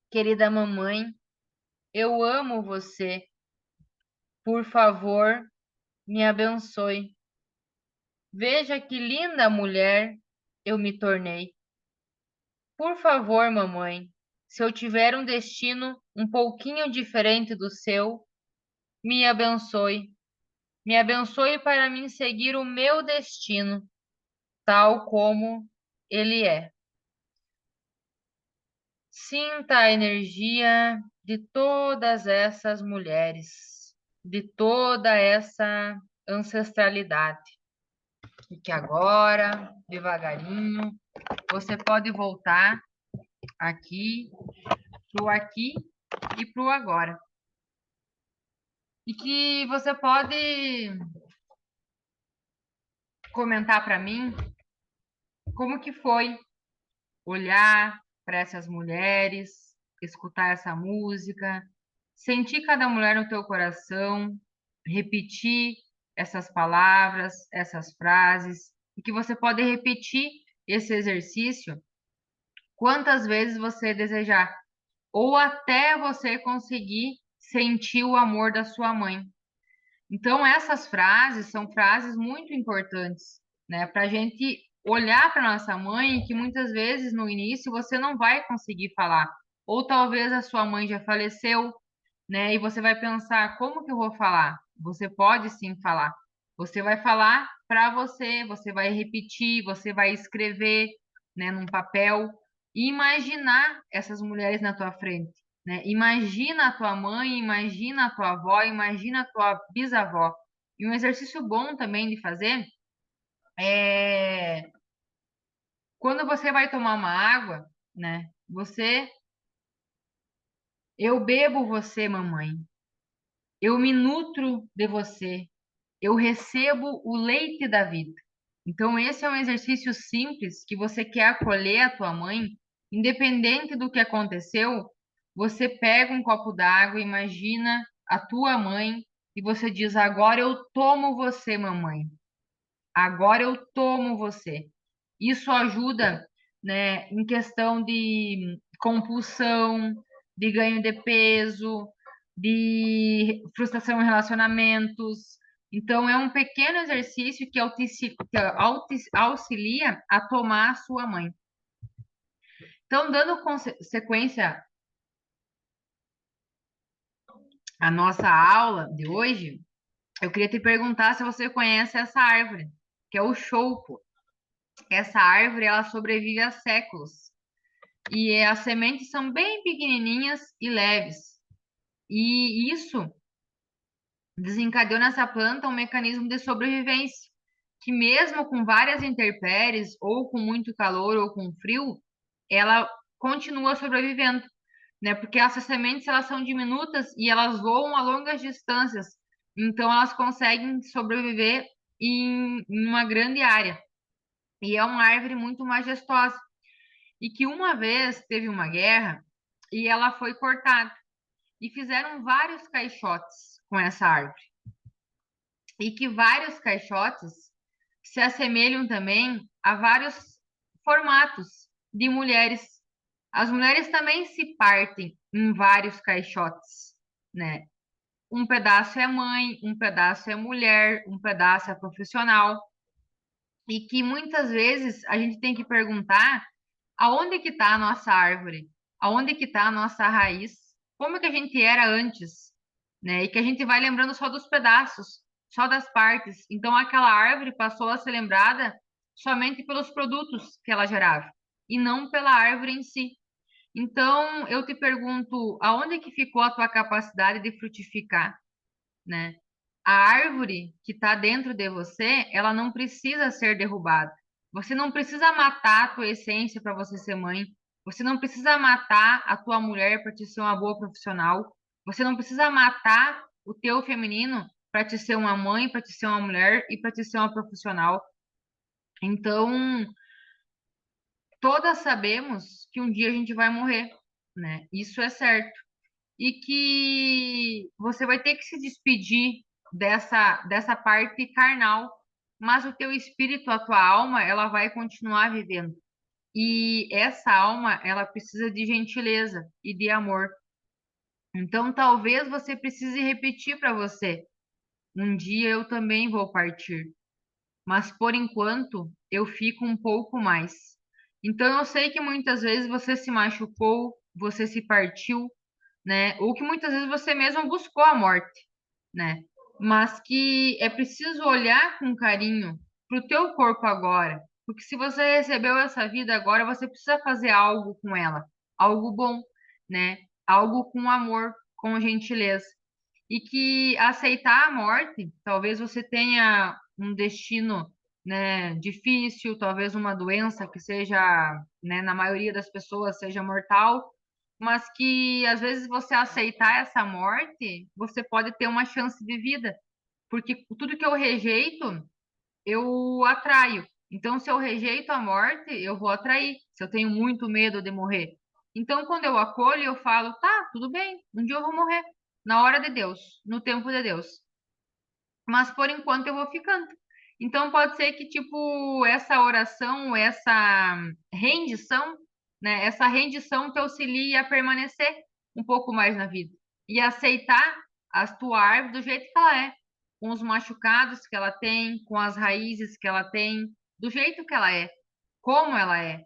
Querida mamãe, eu amo você. Por favor, me abençoe. Veja que linda mulher eu me tornei. Por favor, mamãe, se eu tiver um destino um pouquinho diferente do seu, me abençoe. Me abençoe para mim seguir o meu destino, tal como ele é. Sinta a energia de todas essas mulheres, de toda essa ancestralidade. E que agora, devagarinho, você pode voltar aqui e pro agora. E que você pode comentar para mim como que foi olhar para essas mulheres, escutar essa música, sentir cada mulher no teu coração, repetir essas palavras, essas frases, e que você pode repetir esse exercício quantas vezes você desejar, ou até você conseguir sentir o amor da sua mãe. Então, essas frases são frases muito importantes, né, para a gente olhar para nossa mãe, que muitas vezes no início você não vai conseguir falar. Ou talvez a sua mãe já faleceu, né? E você vai pensar, como que eu vou falar? Você pode sim falar. Você vai falar para você, você vai repetir, você vai escrever, né, num papel e imaginar essas mulheres na tua frente, né? Imagina a tua mãe, imagina a tua avó, imagina a tua bisavó. E um exercício bom também de fazer é quando você vai tomar uma água, né? Eu bebo você, mamãe. Eu me nutro de você. Eu recebo o leite da vida. Então, esse é um exercício simples que você quer acolher a tua mãe, independente do que aconteceu, você pega um copo d'água, imagina a tua mãe e você diz: Agora eu tomo você, mamãe. Agora eu tomo você. Isso ajuda, né, em questão de compulsão, de ganho de peso, de frustração em relacionamentos. Então, é um pequeno exercício que auxilia a tomar a sua mãe. Então, dando sequência à nossa aula de hoje, eu queria te perguntar se você conhece essa árvore, que é o choupo. Essa árvore, ela sobrevive há séculos. E as sementes são bem pequenininhas e leves. E isso desencadeou nessa planta um mecanismo de sobrevivência, que mesmo com várias intempéries, ou com muito calor, ou com frio, ela continua sobrevivendo, né? Porque essas sementes, elas são diminutas e elas voam a longas distâncias. Então, elas conseguem sobreviver em uma grande área. E é uma árvore muito majestosa. E que uma vez teve uma guerra e ela foi cortada. E fizeram vários caixotes com essa árvore. E que vários caixotes se assemelham também a vários formatos de mulheres. As mulheres também se partem em vários caixotes, né? Um pedaço é mãe, um pedaço é mulher, um pedaço é profissional. E que muitas vezes a gente tem que perguntar aonde que está a nossa árvore, aonde que está a nossa raiz, como que a gente era antes, né? E que a gente vai lembrando só dos pedaços, só das partes. Então aquela árvore passou a ser lembrada somente pelos produtos que ela gerava e não pela árvore em si. Então eu te pergunto, aonde que ficou a tua capacidade de frutificar, né? A árvore que está dentro de você, ela não precisa ser derrubada. Você não precisa matar a tua essência para você ser mãe. Você não precisa matar a tua mulher para te ser uma boa profissional. Você não precisa matar o teu feminino para te ser uma mãe, para te ser uma mulher e para te ser uma profissional. Então, todas sabemos que um dia a gente vai morrer, né? Isso é certo. E que você vai ter que se despedir dessa parte carnal, mas o teu espírito, a tua alma, ela vai continuar vivendo. E essa alma, ela precisa de gentileza e de amor. Então, talvez você precise repetir para você: um dia eu também vou partir, mas por enquanto eu fico um pouco mais. Então, eu sei que muitas vezes você se machucou, você se partiu, né? Ou que muitas vezes você mesmo buscou a morte, né? Mas que é preciso olhar com carinho para o teu corpo agora, porque se você recebeu essa vida agora, você precisa fazer algo com ela, algo bom, né? Algo com amor, com gentileza. E que aceitar a morte, talvez você tenha um destino, né, difícil, talvez uma doença que seja, né, na maioria das pessoas seja mortal, mas que às vezes você aceitar essa morte, você pode ter uma chance de vida, porque tudo que eu rejeito, eu atraio. Então, se eu rejeito a morte, eu vou atrair. Se eu tenho muito medo de morrer. Então, quando eu acolho, eu falo, tá, tudo bem, um dia eu vou morrer, na hora de Deus, no tempo de Deus. Mas por enquanto eu vou ficando. Então pode ser que tipo essa oração, essa rendição, né? Essa rendição te auxilie a permanecer um pouco mais na vida e aceitar a tua árvore do jeito que ela é, com os machucados que ela tem, com as raízes que ela tem, do jeito que ela é, como ela é.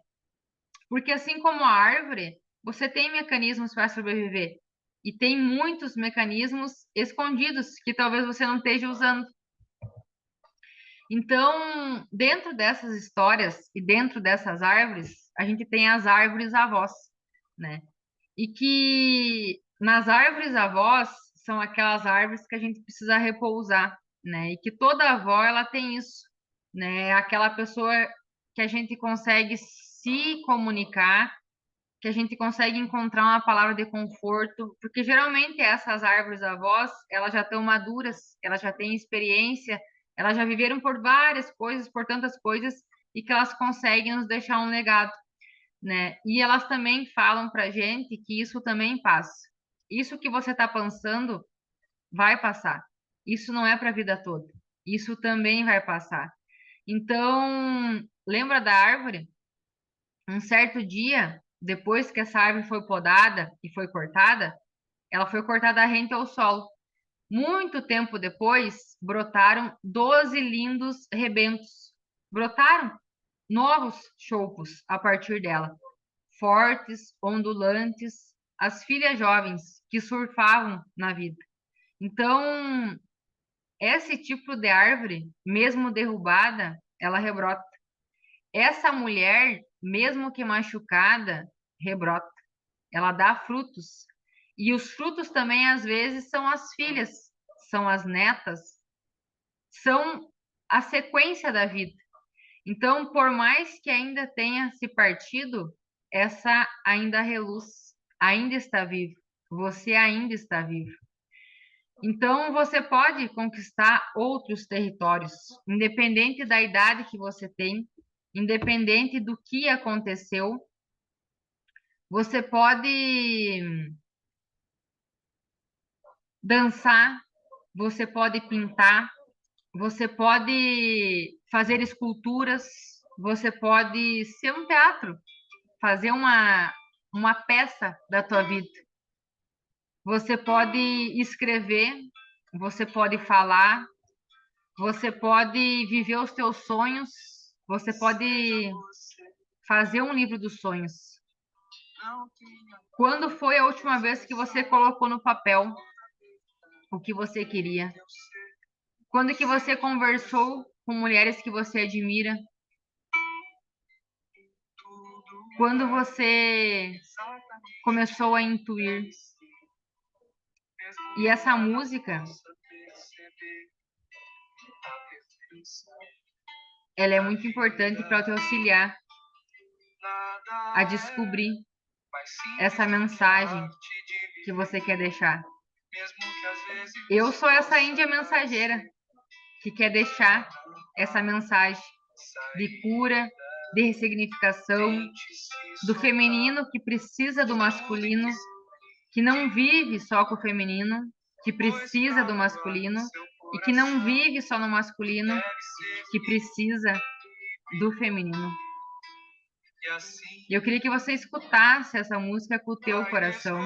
Porque assim como a árvore, você tem mecanismos para sobreviver. E tem muitos mecanismos escondidos que talvez você não esteja usando. Então, dentro dessas histórias e dentro dessas árvores, a gente tem as árvores avós, né? E que nas árvores avós são aquelas árvores que a gente precisa repousar, né? E que toda avó ela tem isso, né? Aquela pessoa que a gente consegue se comunicar, que a gente consegue encontrar uma palavra de conforto, porque geralmente essas árvores avós, elas já estão maduras, elas já têm experiência, elas já viveram por várias coisas, por tantas coisas, e que elas conseguem nos deixar um legado, né? E elas também falam pra gente que isso também passa. Isso que você está pensando vai passar. Isso não é para a vida toda. Isso também vai passar. Então, lembra da árvore? Um certo dia, depois que essa árvore foi podada e foi cortada, ela foi cortada rente ao solo. Muito tempo depois, brotaram 12 lindos rebentos. Brotaram novos choupos a partir dela, fortes, ondulantes, as filhas jovens que surfavam na vida. Então, esse tipo de árvore, mesmo derrubada, ela rebrota. Essa mulher, mesmo que machucada, rebrota. Ela dá frutos. E os frutos também, às vezes, são as filhas, são as netas, são a sequência da vida. Então, por mais que ainda tenha se partido, essa ainda reluz, ainda está viva. Você ainda está vivo. Então, você pode conquistar outros territórios, independente da idade que você tem, independente do que aconteceu. Você pode dançar, você pode pintar, você pode fazer esculturas, você pode ser um teatro, fazer uma peça da tua vida. Você pode escrever, você pode falar, você pode viver os teus sonhos, você pode fazer um livro dos sonhos. Quando foi a última vez que você colocou no papel o que você queria? Quando que você conversou com mulheres que você admira? Quando você começou a intuir? E essa música, ela é muito importante para te auxiliar a descobrir essa mensagem que você quer deixar. Eu sou essa índia mensageira que quer deixar essa mensagem de cura, de ressignificação, do feminino que precisa do masculino, que não vive só com o feminino, que precisa do masculino, e que não vive só no masculino, que precisa do feminino. E eu queria que você escutasse essa música com o teu coração.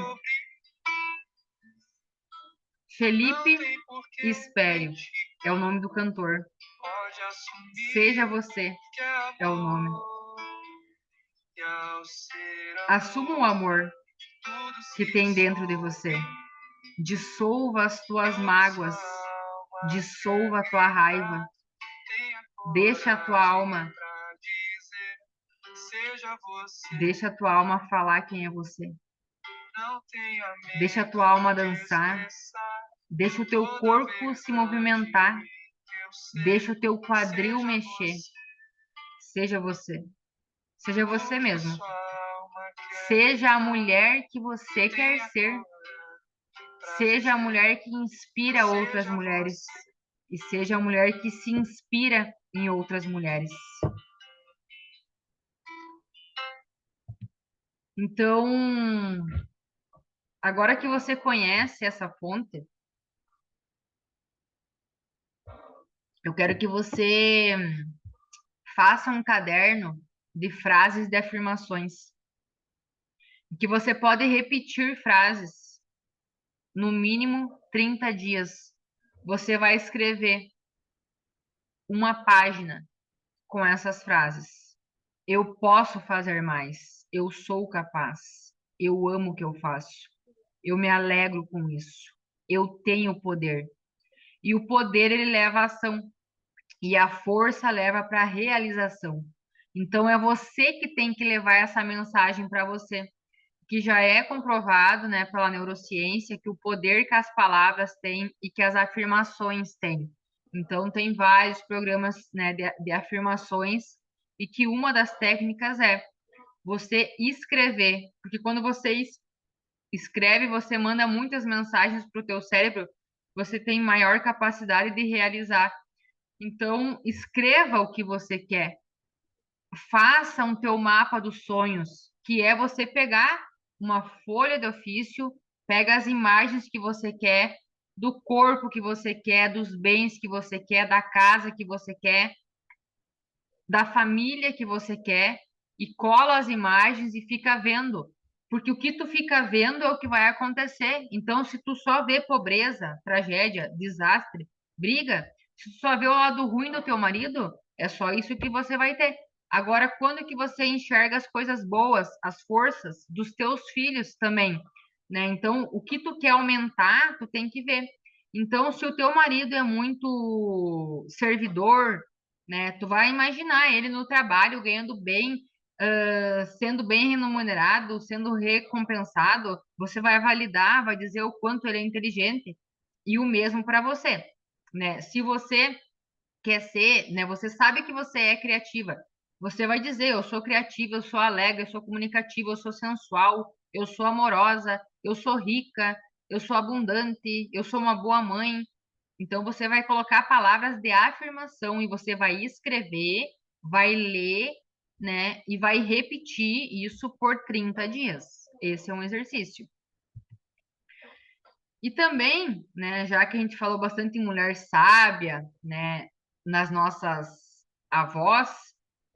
Felipe Espério é o nome do cantor. Seja Você é o nome. Assuma o amor que tem dentro de você. Dissolva as tuas mágoas. Dissolva a tua raiva. Deixa a tua alma. Deixa a tua alma falar quem é você. Deixa a tua alma dançar. Deixa o teu corpo se movimentar. Deixa o teu quadril mexer. Seja você. Seja você mesmo. Seja a mulher que você quer ser. Seja a mulher que inspira outras mulheres. E seja a mulher que se inspira em outras mulheres. Então, agora que você conhece essa fonte, eu quero que você faça um caderno de frases de afirmações. Que você pode repetir frases no mínimo 30 dias. Você vai escrever uma página com essas frases. Eu posso fazer mais. Eu sou capaz. Eu amo o que eu faço. Eu me alegro com isso. Eu tenho poder. E o poder ele leva à ação e a força leva para a realização. Então é você que tem que levar essa mensagem para você, que já é comprovado, né, pela neurociência, que o poder que as palavras têm e que as afirmações têm. Então, tem vários programas, né, de afirmações e que uma das técnicas é você escrever, porque quando você escreve, você manda muitas mensagens para o teu cérebro, você tem maior capacidade de realizar. Então, escreva o que você quer, faça um teu mapa dos sonhos, que é você pegar uma folha de ofício, pega as imagens que você quer, do corpo que você quer, dos bens que você quer, da casa que você quer, da família que você quer, e cola as imagens e fica vendo. Porque o que tu fica vendo é o que vai acontecer. Então, se tu só vê pobreza, tragédia, desastre, briga, se tu só vê o lado ruim do teu marido, é só isso que você vai ter. Agora, quando que você enxerga as coisas boas, as forças dos teus filhos também, né? Então, o que tu quer aumentar, tu tem que ver. Então, se o teu marido é muito servidor, né? Tu vai imaginar ele no trabalho ganhando bem, sendo bem remunerado, sendo recompensado. Você vai validar, vai dizer o quanto ele é inteligente e o mesmo para você, né? Se você quer ser, né? Você sabe que você é criativa. Você vai dizer, eu sou criativa, eu sou alegre, eu sou comunicativa, eu sou sensual, eu sou amorosa, eu sou rica, eu sou abundante, eu sou uma boa mãe. Então você vai colocar palavras de afirmação e você vai escrever, vai ler, né? E vai repetir isso por 30 dias. Esse é um exercício. E também, né, já que a gente falou bastante em mulher sábia, né, nas nossas avós,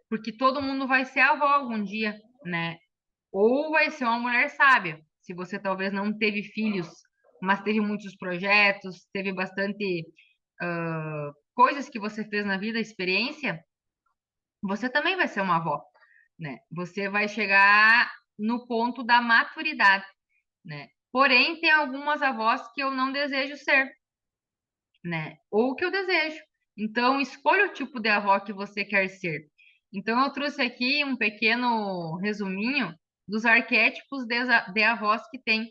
porque todo mundo vai ser avó algum dia, né? Ou vai ser uma mulher sábia. Se você talvez não teve filhos, mas teve muitos projetos, teve bastante coisas que você fez na vida, experiência, você também vai ser uma avó, né? Você vai chegar no ponto da maturidade, né? Porém, tem algumas avós que eu não desejo ser, né? Ou que eu desejo. Então, escolha o tipo de avó que você quer ser. Então, eu trouxe aqui um pequeno resuminho dos arquétipos de avós que tem,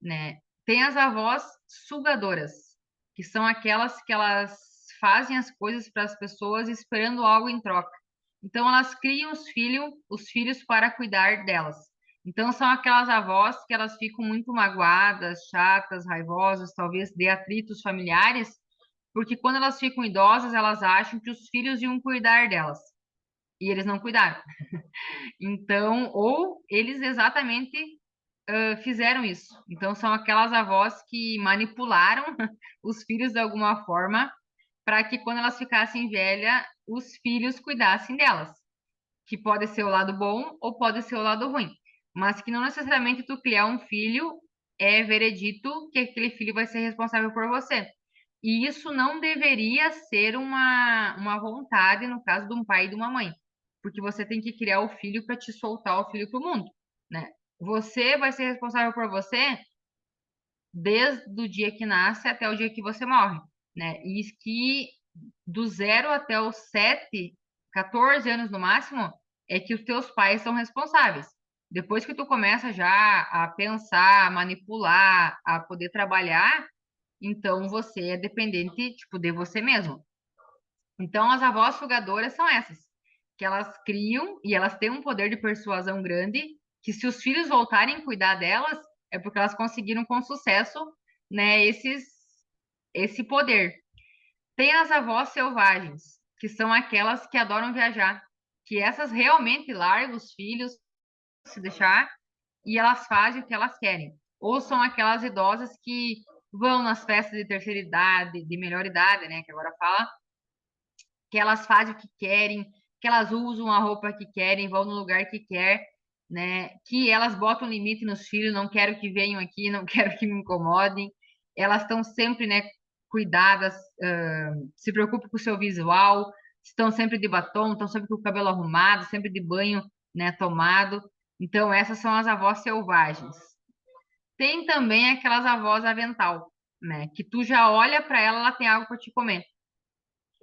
né? Tem as avós sugadoras, que são aquelas que elas fazem as coisas para as pessoas esperando algo em troca. Então elas criam os filhos para cuidar delas. Então são aquelas avós que elas ficam muito magoadas, chatas, raivosas, talvez de atritos familiares, porque quando elas ficam idosas, elas acham que os filhos iam cuidar delas. E eles não cuidaram. Então, ou eles exatamente fizeram isso. Então, são aquelas avós que manipularam os filhos de alguma forma para que quando elas ficassem velhas, os filhos cuidassem delas. Que pode ser o lado bom ou pode ser o lado ruim. Mas que não necessariamente tu criar um filho é veredito que aquele filho vai ser responsável por você. E isso não deveria ser uma vontade, no caso de um pai e de uma mãe. Porque você tem que criar o filho para te soltar o filho para o mundo, né? Você vai ser responsável por você desde o dia que nasce até o dia que você morre, né? E que do 0 até os 7, 14 anos no máximo, é que os teus pais são responsáveis. Depois que tu começa já a pensar, a manipular, a poder trabalhar, então você é dependente, tipo, de você mesmo. Então as avós sugadoras são essas, que elas criam e elas têm um poder de persuasão grande, que se os filhos voltarem a cuidar delas, é porque elas conseguiram com sucesso, né, esse poder. Tem as avós selvagens, que são aquelas que adoram viajar, que essas realmente largam os filhos, se deixar, e elas fazem o que elas querem. Ou são aquelas idosas que vão nas festas de terceira idade, de melhor idade, né, que agora fala, que elas fazem o que querem, que elas usam a roupa que querem, vão no lugar que quer, né? Que elas botam limite nos filhos, não quero que venham aqui, não quero que me incomodem. Elas estão sempre, né, cuidadas, se preocupam com o seu visual, estão sempre de batom, estão sempre com o cabelo arrumado, sempre de banho, né, tomado. Então, essas são as avós selvagens. Tem também aquelas avós avental, né, que tu já olha para ela, ela tem algo para te comer.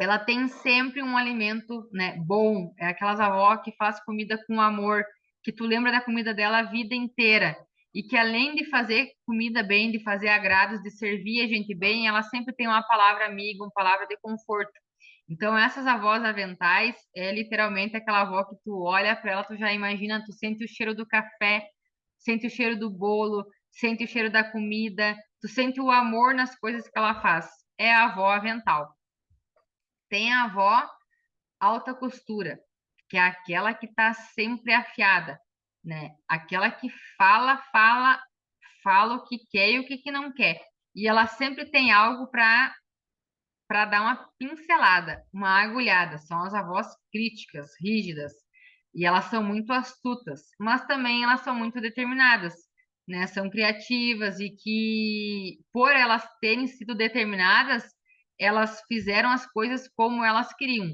Ela tem sempre um alimento, né, bom. É aquelas avó que faz comida com amor, que tu lembra da comida dela a vida inteira. E que além de fazer comida bem, de fazer agrados, de servir a gente bem, ela sempre tem uma palavra amiga, uma palavra de conforto. Então, essas avós aventais é literalmente aquela avó que tu olha para ela, tu já imagina, tu sente o cheiro do café, sente o cheiro do bolo, sente o cheiro da comida, tu sente o amor nas coisas que ela faz. É a avó avental. Tem a avó alta costura, que é aquela que está sempre afiada, né? Aquela que fala o que quer e o que não quer. E ela sempre tem algo para dar uma pincelada, uma agulhada. São as avós críticas, rígidas. E elas são muito astutas, mas também elas são muito determinadas, né? São criativas e que, por elas terem sido determinadas, elas fizeram as coisas como elas queriam,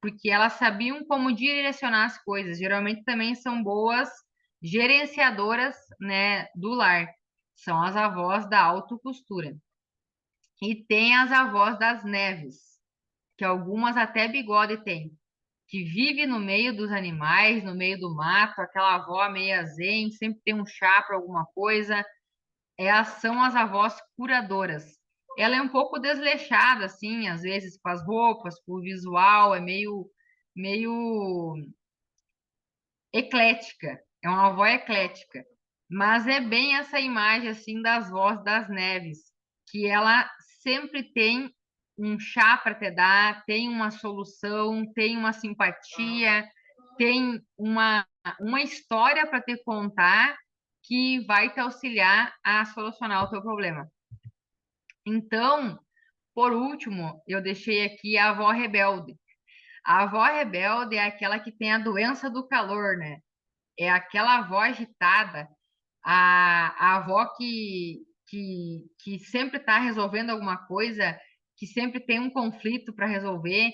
porque elas sabiam como direcionar as coisas. Geralmente também são boas gerenciadoras, né, do lar. São as avós da autocostura. E tem as avós das neves, que algumas até bigode têm, que vive no meio dos animais, no meio do mato, aquela avó meia zen, sempre tem um chá para alguma coisa. Elas são as avós curadoras. Ela é um pouco desleixada, assim, às vezes com as roupas, com o visual, é meio eclética. É uma avó eclética. Mas é bem essa imagem, assim, das vós das neves, que ela sempre tem um chá para te dar, tem uma solução, tem uma simpatia, tem uma história para te contar que vai te auxiliar a solucionar o teu problema. Então, por último, eu deixei aqui a avó rebelde. A avó rebelde é aquela que tem a doença do calor, né? É aquela avó agitada, a avó que sempre está resolvendo alguma coisa, que sempre tem um conflito para resolver,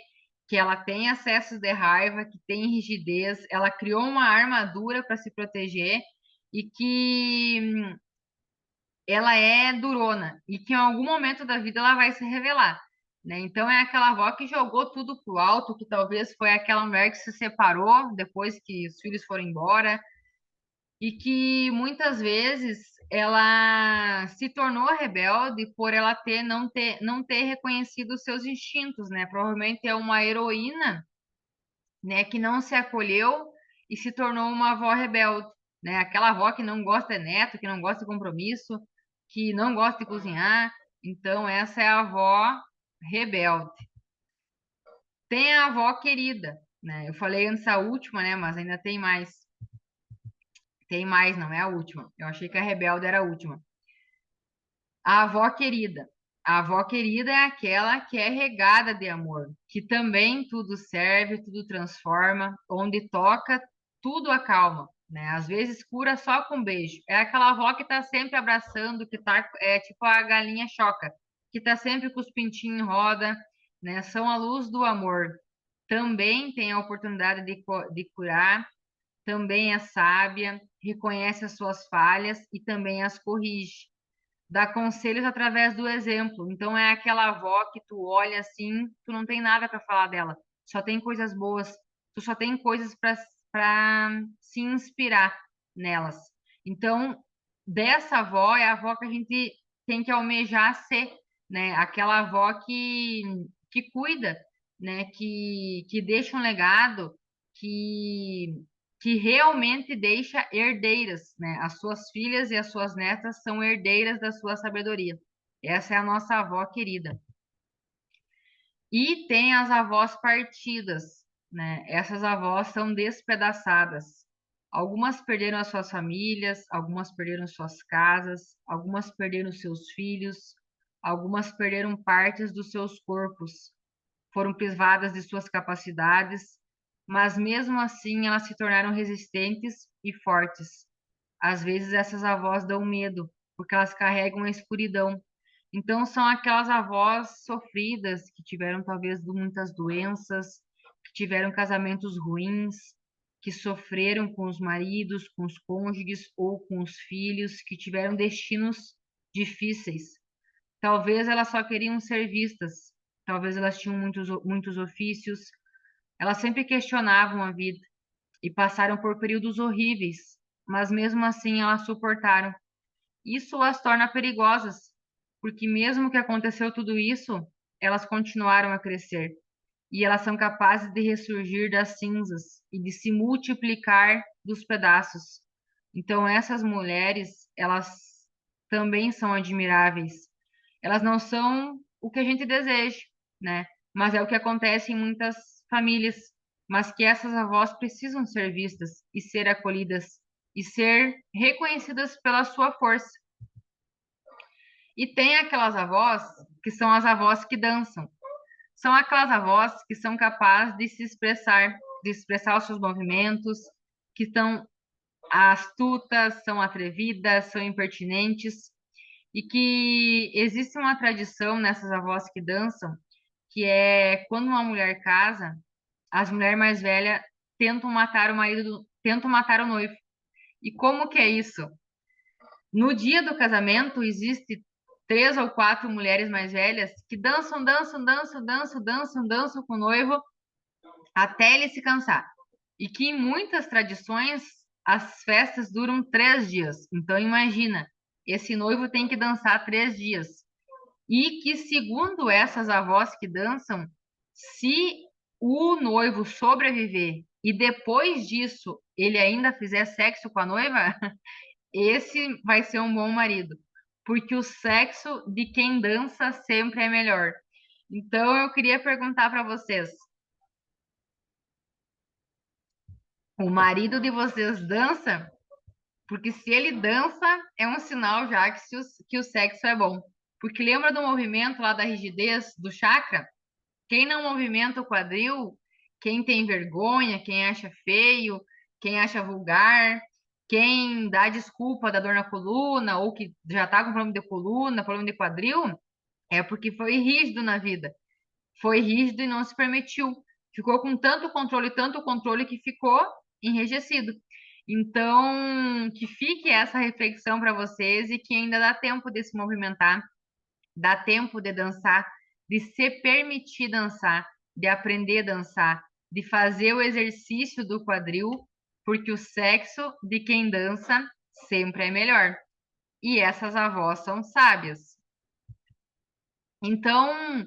que ela tem acessos de raiva, que tem rigidez, ela criou uma armadura para se proteger e que ela é durona e que em algum momento da vida ela vai se revelar, né? Então é aquela avó que jogou tudo pro alto, que talvez foi aquela mulher que se separou depois que os filhos foram embora e que muitas vezes ela se tornou rebelde por ela não ter reconhecido os seus instintos, né? Provavelmente é uma heroína, né, que não se acolheu e se tornou uma avó rebelde, né? Aquela avó que não gosta de neto, que não gosta de compromisso, que não gosta de cozinhar. Então, essa é a avó rebelde. Tem a avó querida, né? Eu falei antes a última, né? Mas ainda tem mais. Tem mais, não é a última. Eu achei que a rebelde era a última. A avó querida. A avó querida é aquela que é regada de amor, que também tudo serve, tudo transforma, onde toca, tudo acalma, né? Às vezes cura só com beijo. É aquela avó que tá sempre abraçando, que tá, é tipo a galinha choca, que tá sempre com os pintinhos em roda, né? São a luz do amor. Também tem a oportunidade de curar, também é sábia, reconhece as suas falhas e também as corrige, dá conselhos através do exemplo. Então é aquela avó que tu olha assim, tu não tem nada para falar dela, só tem coisas boas, tu só tem coisas para se inspirar nelas. Então, dessa avó é a avó que a gente tem que almejar ser, né? Aquela avó que cuida, né? Que deixa um legado, que que realmente deixa herdeiras, né? As suas filhas e as suas netas são herdeiras da sua sabedoria. Essa é a nossa avó querida. E tem as avós partidas, né? Essas avós são despedaçadas. Algumas perderam as suas famílias, algumas perderam suas casas, algumas perderam seus filhos, algumas perderam partes dos seus corpos, foram privadas de suas capacidades, mas mesmo assim elas se tornaram resistentes e fortes. Às vezes essas avós dão medo, porque elas carregam a escuridão. Então são aquelas avós sofridas que tiveram talvez muitas doenças, tiveram casamentos ruins, que sofreram com os maridos, com os cônjuges ou com os filhos, que tiveram destinos difíceis. Talvez elas só queriam ser vistas, talvez elas tinham muitos ofícios, elas sempre questionavam a vida e passaram por períodos horríveis, mas mesmo assim elas suportaram. Isso as torna perigosas, porque mesmo que aconteceu tudo isso, elas continuaram a crescer e elas são capazes de ressurgir das cinzas e de se multiplicar dos pedaços. Então essas mulheres, elas também são admiráveis. Elas não são o que a gente deseja, né? Mas é o que acontece em muitas famílias, mas que essas avós precisam ser vistas e ser acolhidas e ser reconhecidas pela sua força. E tem aquelas avós que são as avós que dançam. São aquelas avós que são capazes de expressar os seus movimentos, que são astutas, são atrevidas, são impertinentes, e que existe uma tradição nessas avós que dançam, que é quando uma mulher casa, as mulheres mais velhas tentam matar o marido, tentam matar o noivo. E como que é isso? No dia do casamento, existe 3 ou 4 mulheres mais velhas que dançam, dançam, dançam, dançam, dançam, dançam com o noivo até ele se cansar. E que em muitas tradições as festas duram 3 dias. Então imagina, esse noivo tem que dançar 3 dias. E que segundo essas avós que dançam, se o noivo sobreviver e depois disso ele ainda fizer sexo com a noiva, esse vai ser um bom marido, porque o sexo de quem dança sempre é melhor. Então eu queria perguntar para vocês, o marido de vocês dança? Porque se ele dança, é um sinal já que o sexo é bom. Porque lembra do movimento lá da rigidez do chakra? Quem não movimenta o quadril, quem tem vergonha, quem acha feio, quem acha vulgar, quem dá desculpa da dor na coluna ou que já tá com problema de coluna, problema de quadril, é porque foi rígido na vida. Foi rígido e não se permitiu. Ficou com tanto controle que ficou enrijecido. Então, que fique essa reflexão para vocês e que ainda dá tempo de se movimentar, dá tempo de dançar, de se permitir dançar, de aprender a dançar, de fazer o exercício do quadril, porque o sexo de quem dança sempre é melhor. E essas avós são sábias. Então,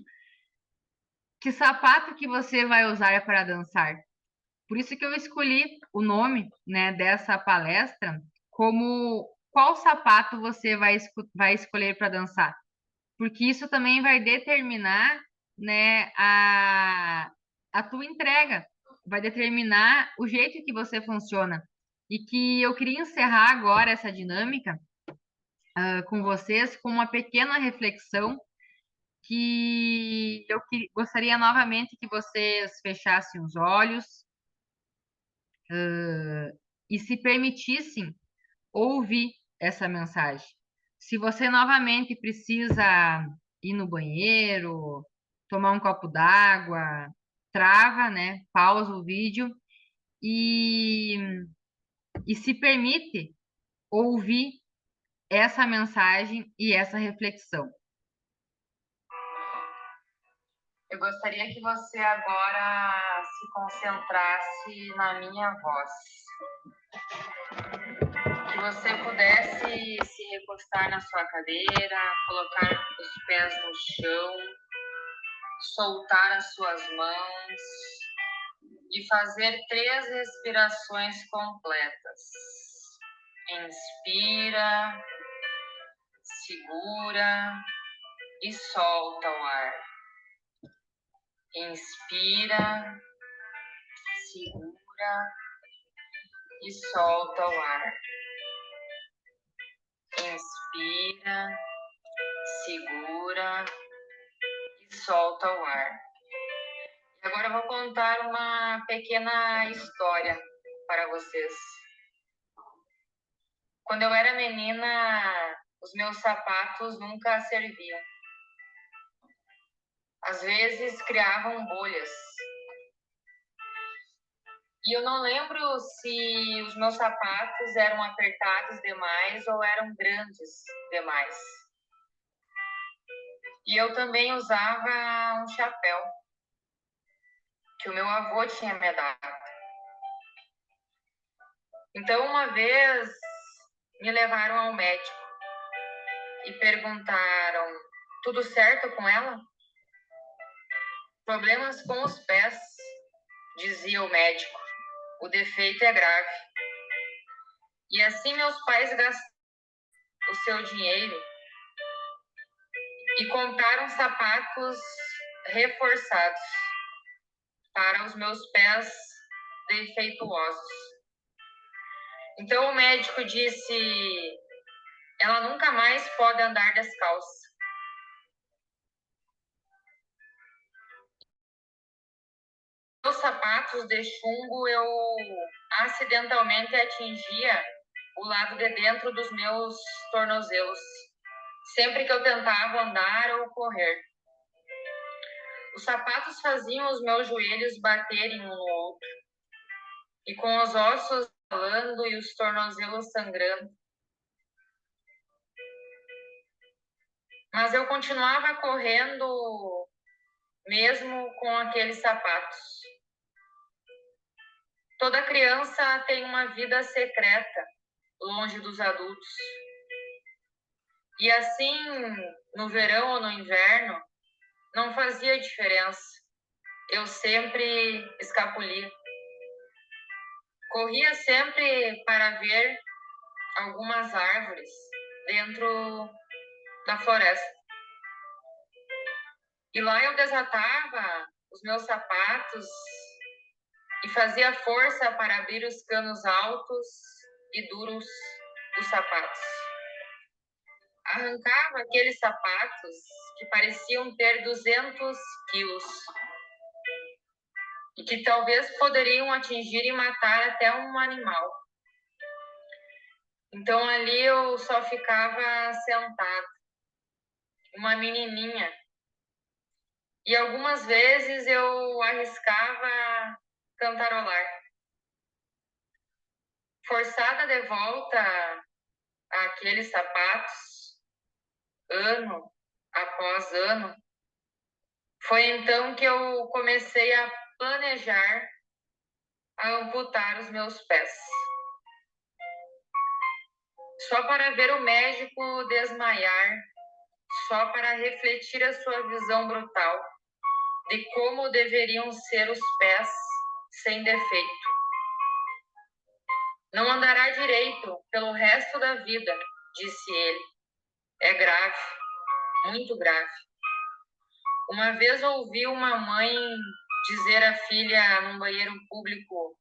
que sapato que você vai usar para dançar? Por isso que eu escolhi o nome, né, dessa palestra como qual sapato você vai escolher para dançar, porque isso também vai determinar, né, a tua entrega, vai determinar o jeito que você funciona. E que eu queria encerrar agora essa dinâmica, com vocês com uma pequena reflexão que gostaria novamente que vocês fechassem os olhos e se permitissem ouvir essa mensagem. Se você novamente precisa ir no banheiro, tomar um copo d'água, trava, né? Pausa o vídeo e, e se permite ouvir essa mensagem e essa reflexão. Eu gostaria que você agora se concentrasse na minha voz. Que você pudesse se recostar na sua cadeira, colocar os pés no chão, soltar as suas mãos e fazer 3 respirações completas. Inspira, segura e solta o ar. Inspira, segura e solta o ar. Inspira, segura e solta o ar. Agora eu vou contar uma pequena história para vocês. Quando eu era menina, os meus sapatos nunca serviam. Às vezes criavam bolhas. E eu não lembro se os meus sapatos eram apertados demais ou eram grandes demais. E eu também usava um chapéu que o meu avô tinha me dado. Então, uma vez me levaram ao médico e perguntaram: tudo certo com ela? Problemas com os pés, dizia o médico. O defeito é grave. E assim meus pais gastaram o seu dinheiro e compraram sapatos reforçados para os meus pés defeituosos. Então o médico disse: ela nunca mais pode andar descalça. Os sapatos de chumbo eu acidentalmente atingia o lado de dentro dos meus tornozelos, sempre que eu tentava andar ou correr. Os sapatos faziam os meus joelhos baterem um no outro, e com os ossos ralando e os tornozelos sangrando. Mas eu continuava correndo mesmo com aqueles sapatos. Toda criança tem uma vida secreta, longe dos adultos. E assim, no verão ou no inverno, não fazia diferença. Eu sempre escapulia. Corria sempre para ver algumas árvores dentro da floresta. E lá eu desatava os meus sapatos e fazia força para abrir os canos altos e duros dos sapatos. Arrancava aqueles sapatos que pareciam ter 200 quilos e que talvez poderiam atingir e matar até um animal. Então ali eu só ficava sentada, uma menininha. E algumas vezes eu arriscava cantarolar. Forçada de volta àqueles sapatos, ano após ano, foi então que eu comecei a planejar a amputar os meus pés. Só para ver o médico desmaiar, só para refletir a sua visão brutal de como deveriam ser os pés sem defeito. Não andará direito pelo resto da vida, disse ele. É grave, muito grave. Uma vez ouvi uma mãe dizer à filha num banheiro público: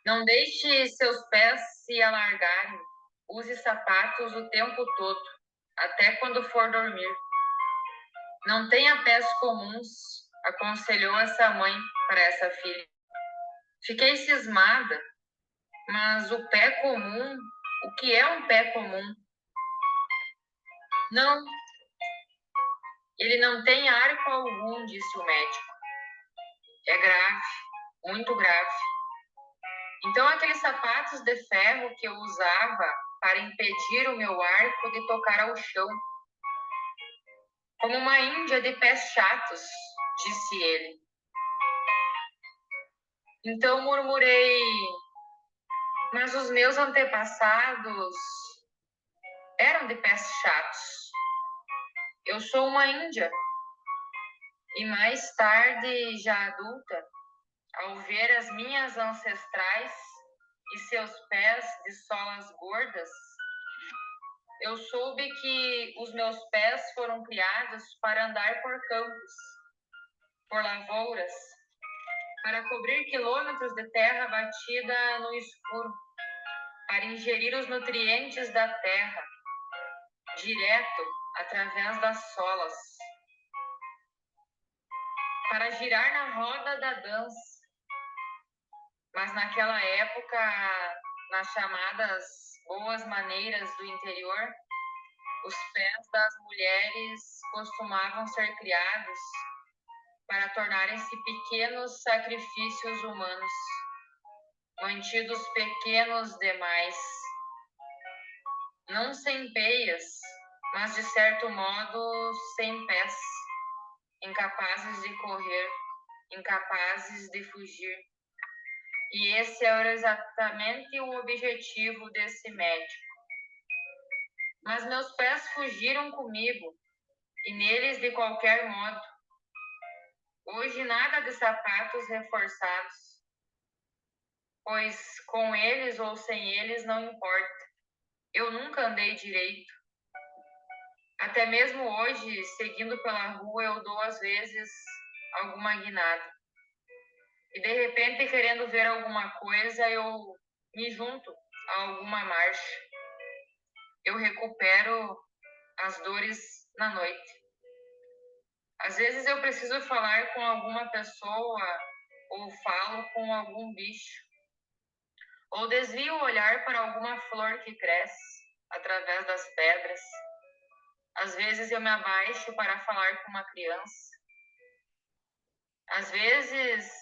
não deixe seus pés se alargarem, use sapatos o tempo todo, até quando for dormir. Não tenha pés comuns, aconselhou essa mãe para essa filha. Fiquei cismada, mas o pé comum, o que é um pé comum? Não, ele não tem arco algum, disse o médico. É grave, muito grave. Então aqueles sapatos de ferro que eu usava para impedir o meu arco de tocar ao chão, como uma índia de pés chatos, disse ele. Então murmurei: mas os meus antepassados eram de pés chatos. Eu sou uma índia. E mais tarde, já adulta, ao ver as minhas ancestrais e seus pés de solas gordas, eu soube que os meus pés foram criados para andar por campos, por lavouras, para cobrir quilômetros de terra batida no escuro, para ingerir os nutrientes da terra, direto, através das solas, para girar na roda da dança. Mas naquela época, nas chamadas boas maneiras do interior, os pés das mulheres costumavam ser criados para tornarem-se pequenos sacrifícios humanos, mantidos pequenos demais, não sem peias, mas de certo modo sem pés, incapazes de correr, incapazes de fugir. E esse era exatamente o objetivo desse médico. Mas meus pés fugiram comigo, e neles de qualquer modo. Hoje nada de sapatos reforçados, pois com eles ou sem eles não importa. Eu nunca andei direito. Até mesmo hoje, seguindo pela rua, eu dou às vezes alguma guinada. E de repente, querendo ver alguma coisa, eu me junto a alguma marcha. Eu recupero as dores na noite. Às vezes eu preciso falar com alguma pessoa ou falo com algum bicho. Ou desvio o olhar para alguma flor que cresce através das pedras. Às vezes eu me abaixo para falar com uma criança. Às vezes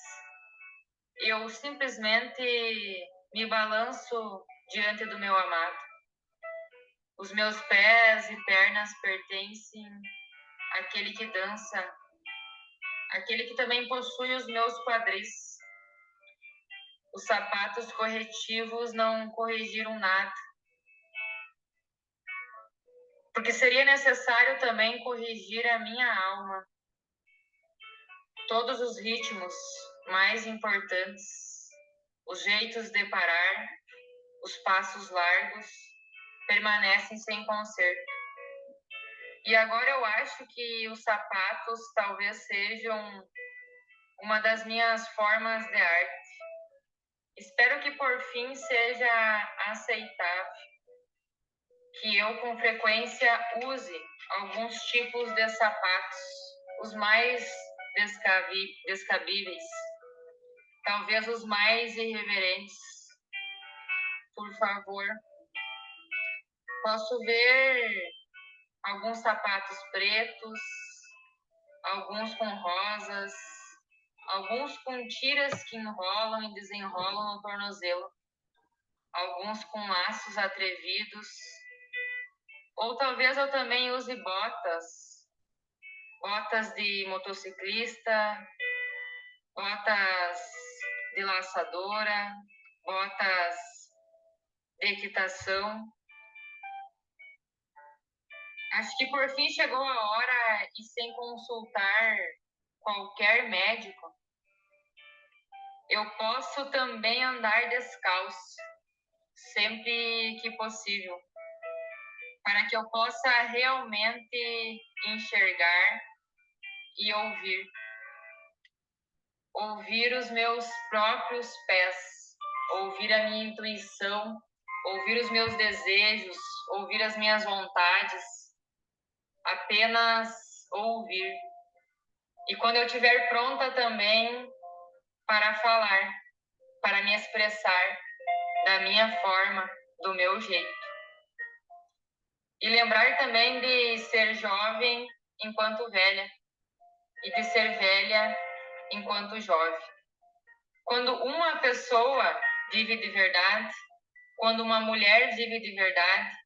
eu simplesmente me balanço diante do meu amado. Os meus pés e pernas pertencem àquele que dança, àquele que também possui os meus quadris. Os sapatos corretivos não corrigiram nada, porque seria necessário também corrigir a minha alma. Todos os ritmos mais importantes, os jeitos de parar, os passos largos, permanecem sem conserto. E agora eu acho que os sapatos talvez sejam uma das minhas formas de arte. Espero que por fim seja aceitável que eu com frequência use alguns tipos de sapatos, os mais descabíveis, talvez os mais irreverentes. Por favor, posso ver alguns sapatos pretos, alguns com rosas, alguns com tiras que enrolam e desenrolam no tornozelo, alguns com laços atrevidos, ou talvez eu também use botas de motociclista, botas de laçadora, botas de equitação. Acho que por fim chegou a hora e sem consultar qualquer médico, eu posso também andar descalço, sempre que possível, para que eu possa realmente enxergar e ouvir. Ouvir os meus próprios pés, ouvir a minha intuição, ouvir os meus desejos, ouvir as minhas vontades, apenas ouvir. E quando eu estiver pronta também para falar, para me expressar da minha forma, do meu jeito. E lembrar também de ser jovem enquanto velha e de ser velha enquanto jovem. Quando uma pessoa vive de verdade, quando uma mulher vive de verdade,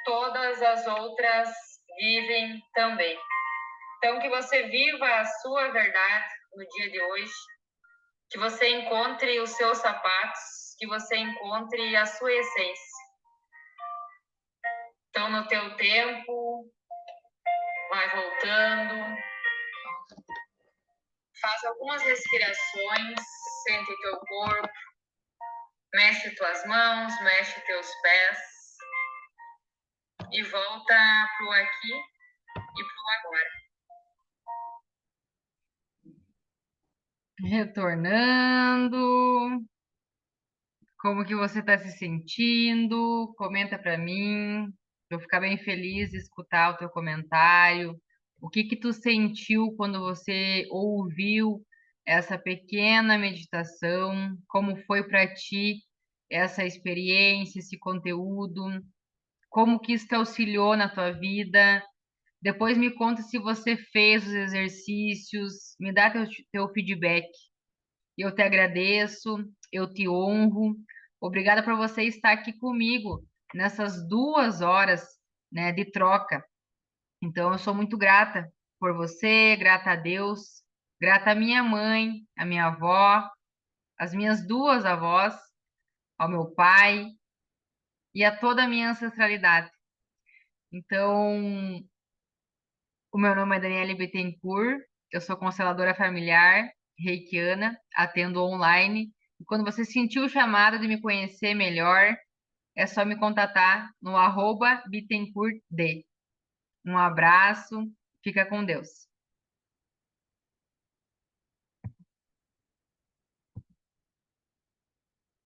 todas as outras vivem também. Então, que você viva a sua verdade no dia de hoje, que você encontre os seus sapatos, que você encontre a sua essência. Então, no teu tempo, vai voltando, faz algumas respirações, sente o teu corpo, mexe tuas mãos, mexe teus pés e volta pro aqui e pro agora. Retornando, como que você está se sentindo? Comenta para mim. Eu ficar bem feliz de escutar o teu comentário. O que que tu sentiu quando você ouviu essa pequena meditação? Como foi para ti essa experiência, esse conteúdo? Como que isso te auxiliou na tua vida? Depois me conta se você fez os exercícios, me dá teu feedback. Eu te agradeço, eu te honro. Obrigada por você estar aqui comigo nessas 2 horas, né, de troca. Então, eu sou muito grata por você, grata a Deus, grata à minha mãe, à minha avó, às minhas 2 avós, ao meu pai e a toda a minha ancestralidade. Então, o meu nome é Daniele Bittencourt, eu sou consteladora familiar, reikiana, atendo online. E quando você sentir o chamado de me conhecer melhor, é só me contatar no @bittencourtd. Um abraço, fica com Deus.